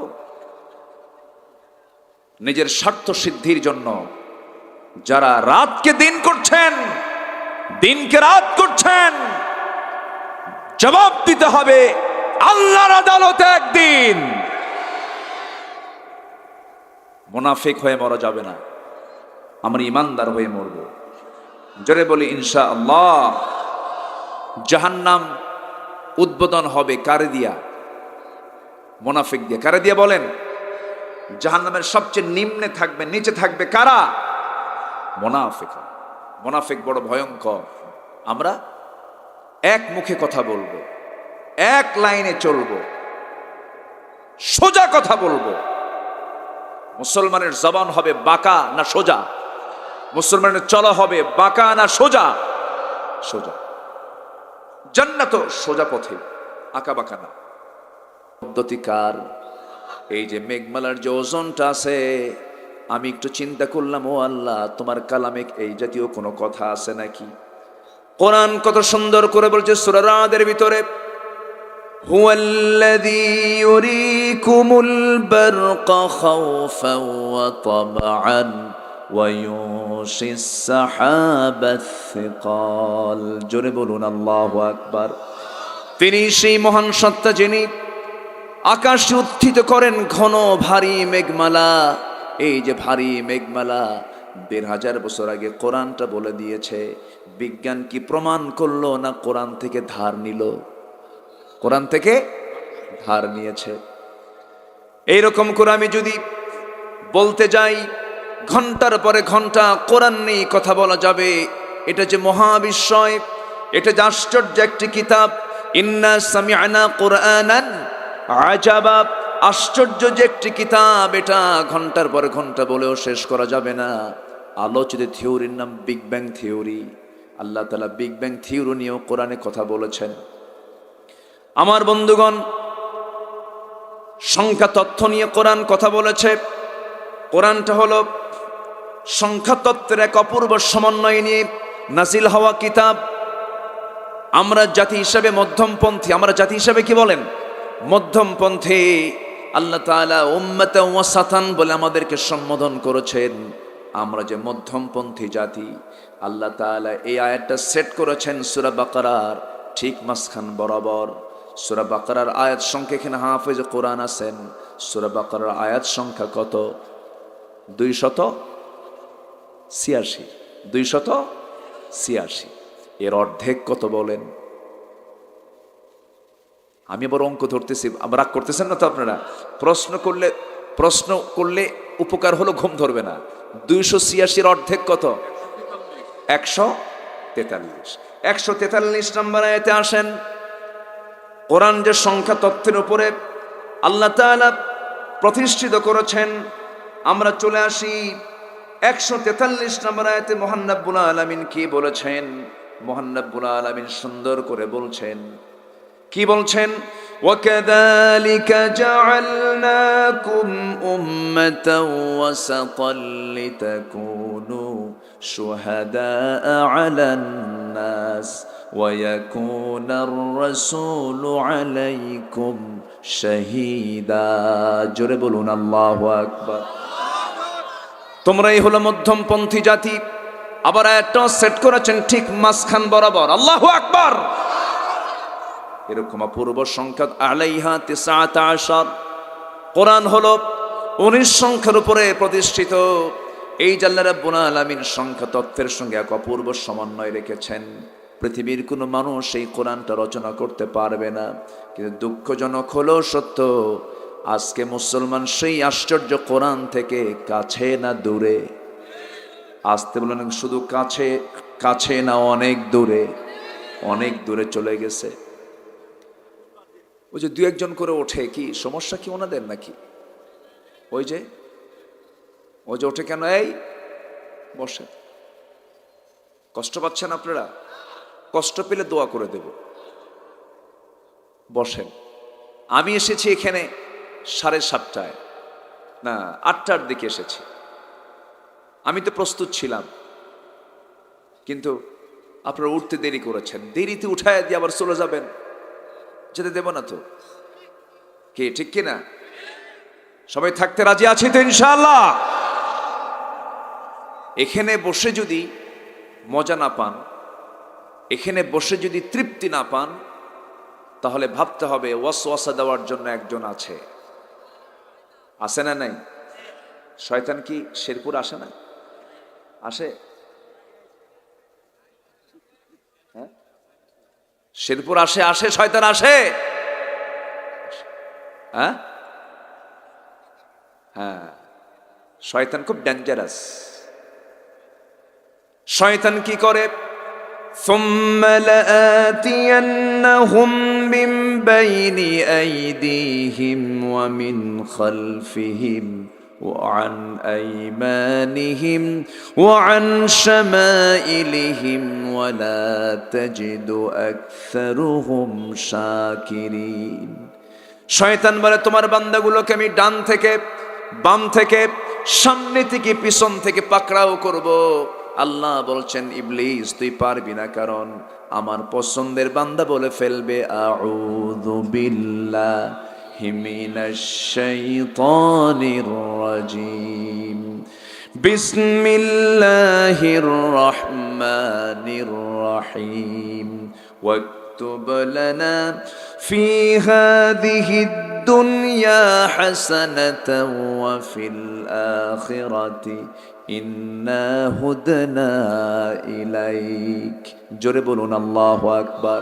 Speaker 2: নিজের স্বার্থ সিদ্ধির জন্য যারা রাতকে দিন করছেন, দিনকে রাত করছেন, জবাব দিতে হবে আল্লাহর আদালতে একদিন। মুনাফিক হয়ে মরা যাবে না, আমরা ইমানদার হয়ে মরব। জোরে বলি ইনশাআল্লাহ। জাহান্নাম উদ্বোধন হবে কারে দিয়া? মুনাফিক দিয়ে। কারে দিয়া বলেন? জাহান্নামের সবচেয়ে নিম্নে থাকবে, নিচে থাকবে কারা? মুনাফিক। মুনাফিক বড় ভয়ঙ্কর। আমরা এক মুখে কথা বলবো, এক লাইনে চলবো, সোজা কথা বলবো। মুসলমানের জবান হবে বাঁকা না সোজা? মুসলমানের চলা হবে বাঁকা না সোজা? সোজা। জান্নাত সোজা পথে, আঁকা বাঁকা না। পদ্ধতিকার এই যে মেঘমালার যে ওজনটা আছে, আমি একটু চিন্তা করলাম, ও আল্লাহ, তোমার কালামে এই জাতীয় কোনো কথা আছে নাকি? কোরআন কত সুন্দর করে বলছে সূরা রাদের ভিতরে, হুয়াল্লাযী ইউরীকুমুল বারকা খাওফান ওয়া তামআন ওয়া ইউশিস সাহাবাস সিকাল। জোরে বলুন আল্লাহু আকবার। তিনি সেই মহান সত্তা যিনি আকাশে উত্থিত করেন ঘন ভারী মেঘমালা। এই যে ভারী মেঘমালা ১৫০০ বছর আগে কোরআনটা বলে দিয়েছে। বিজ্ঞান কি প্রমাণ করলো না কোরআন থেকে ধার নিল? কোরআন থেকে ধার নিয়েছে। এইরকম করে আমি যদি বলতে যাই, ঘন্টার পরে ঘন্টা কোরআন নেই কথা বলা যাবে। এটা যে মহাবিস্ময়, এটা যে আশ্চর্য একটি কিতাব। ইন্না সামি'না কুরআনান আজাবা, আশ্চর্য যে একটি কিতাব, এটা ঘন্টার পরে ঘন্টা বলেও শেষ করা যাবে না। আলোচিত থিওরির নাম বিগ ব্যাং থিওরি। আল্লাহ তাআলা বিগ ব্যাং থিওরি নিয়েও কোরআনে কথা বলেছেন। আমার বন্ধুগণ, সংখ্যা তথ্য নিয়ে কোরআন কথা বলেছে। কোরআনটা হলো সংখ্যা তত্ত্বের এক অপূর্ব সমন্বয় নিয়ে নাজিল হওয়া কিতাব। আমরা জাতি হিসাবে মধ্যমপন্থী, আমরা জাতি হিসাবে কি বলেন? মধ্যমপন্থী। আল্লাহ তাআলা উম্মাতান ওয়াসাতান বলে আমাদেরকে সম্বোধন করেছেন। আমরা যে মধ্যমপন্থী জাতি, আল্লাহ তাআলা এই আয়াতটা সেট করেছেন সূরা বাকারার ঠিক মাঝখান বরাবর। সূরা বাকারার আয়াত সংখ্যা, এখানে হাফেজ কোরআন আছেন, সূরা বাকারার আয়াত সংখ্যা কত? 286। 286। এর অর্ধেক কত বলেন? আমি আবার অঙ্ক ধরতেছি, আবার রাগ করতেছেন না তো আপনারা? প্রশ্ন করলে উপকার হলো, ঘুম ধরবে না। 286 অর্ধেক কত? 143। 143 নম্বর আয়াতে আসেন। কোরআন যে সংখ্যা তথ্যের উপরে আল্লাহ তাআলা প্রতিষ্ঠিত করেছেন, আমরা চলে আসি 143 নম্বর আয়াতে। মহান রব্বুল আলামিন কি বলেছেন? মহান রব্বুল আলামিন সুন্দর করে বলছেন, কি বলছেন? وَكَذَلِكَ جَعَلْنَاكُمْ أُمَّةً وَسَطًا لِتَكُونُوا شُهَدَاءَ عَلَى النَّاسِ وَيَكُونَ الرَّسُولُ عَلَيْكُمْ شَهِيدًا। জোরে বলুন আল্লাহু আকবার। তোমরাই হলো মধ্যমপন্থী জাতি। আবার একটা সেট করেছেন ঠিক মাঝখান বরাবর, আল্লাহু আকবার। এরকম অপূর্ব সংখ্যা আলাইহা 19। কোরআন হলো 19 সংখ্যার উপরে প্রতিষ্ঠিত। এই যে আল্লাহ রাব্বুল আলামিন সংখ্যা তত্ত্বের সঙ্গে এক অপূর্ব সমন্বয় রেখেছেন। পৃথিবীর কোনো মানুষ এই কোরআনটা রচনা করতে পারবে না। কিন্তু দুঃখজনক হলো সত্য, আজকে মুসলমান সেই আশ্চর্য কোরআন থেকে কাছে না দূরে। আসতে বলেন, শুধু কাছে কাছে না, অনেক দূরে, অনেক দূরে চলে গেছে। ওই যে দু একজন করে ওঠে, কি সমস্যা কি ওনাদের নাকি? ওই যে ওঠে কেন? এই বসে, কষ্ট পাচ্ছেন আপনারা? কষ্ট পেলে দোয়া করে দেব। বসেন। আমি এসেছি এখানে 7:30 না 8টার দিকে এসেছি। আমি তো প্রস্তুত ছিলাম, কিন্তু আপনারা উঠতে দেরি করেছেন। দেরিতে উঠায় দিয়ে আবার চলে যাবেন, যেতে দেব না তো। কে ঠিক কিনা? সবাই থাকতে রাজি আছি তো ইনশাআল্লাহ? এখানে বসে যদি মজা না পান, এখানে বসে যদি তৃপ্তি না পান, তাহলে ভাবতে হবে ওয়াসওয়াসা দেওয়ার জন্য একজন আছে। আসে না নাই? শয়তান কি শেরপুর আসে না? আসে? হ্যাঁ, শেরপুর আসে। আসে শয়তান আসে? হ্যাঁ হ্যাঁ, শয়তান খুব ডেঞ্জারাস। শয়তান কি করে? ثُمَّ لَآتِيَنَّهُمْ مِنْ بَيْنِ أَيْدِيهِمْ وَمِنْ خَلْفِهِمْ وَعَنْ أَيْمَانِهِمْ وَعَنْ شَمَائِلِهِمْ وَلَا تَجِدُ أَكْثَرُهُمْ شَاكِرِينَ। শয়তান বলে, তোমার বান্দাগুলোকে আমি ডান থেকে, বাম থেকে, সামনে থেকে, পিছন থেকে পাকড়াও করব। আল্লাহ বলছেন, ইবলিস তুই পারবি না, কারণ আমার পছন্দের বান্দা বলে ফেলবে আউযু বিল্লাহি মিনাশ শাইতানির রাজিম, বিসমিল্লাহির রহমানির রহিম, واكتب لنا في هذه الدنيا حسنة وفي الآخرة إنا هدنا إليك। জোরে বলুন আল্লাহু আকবার।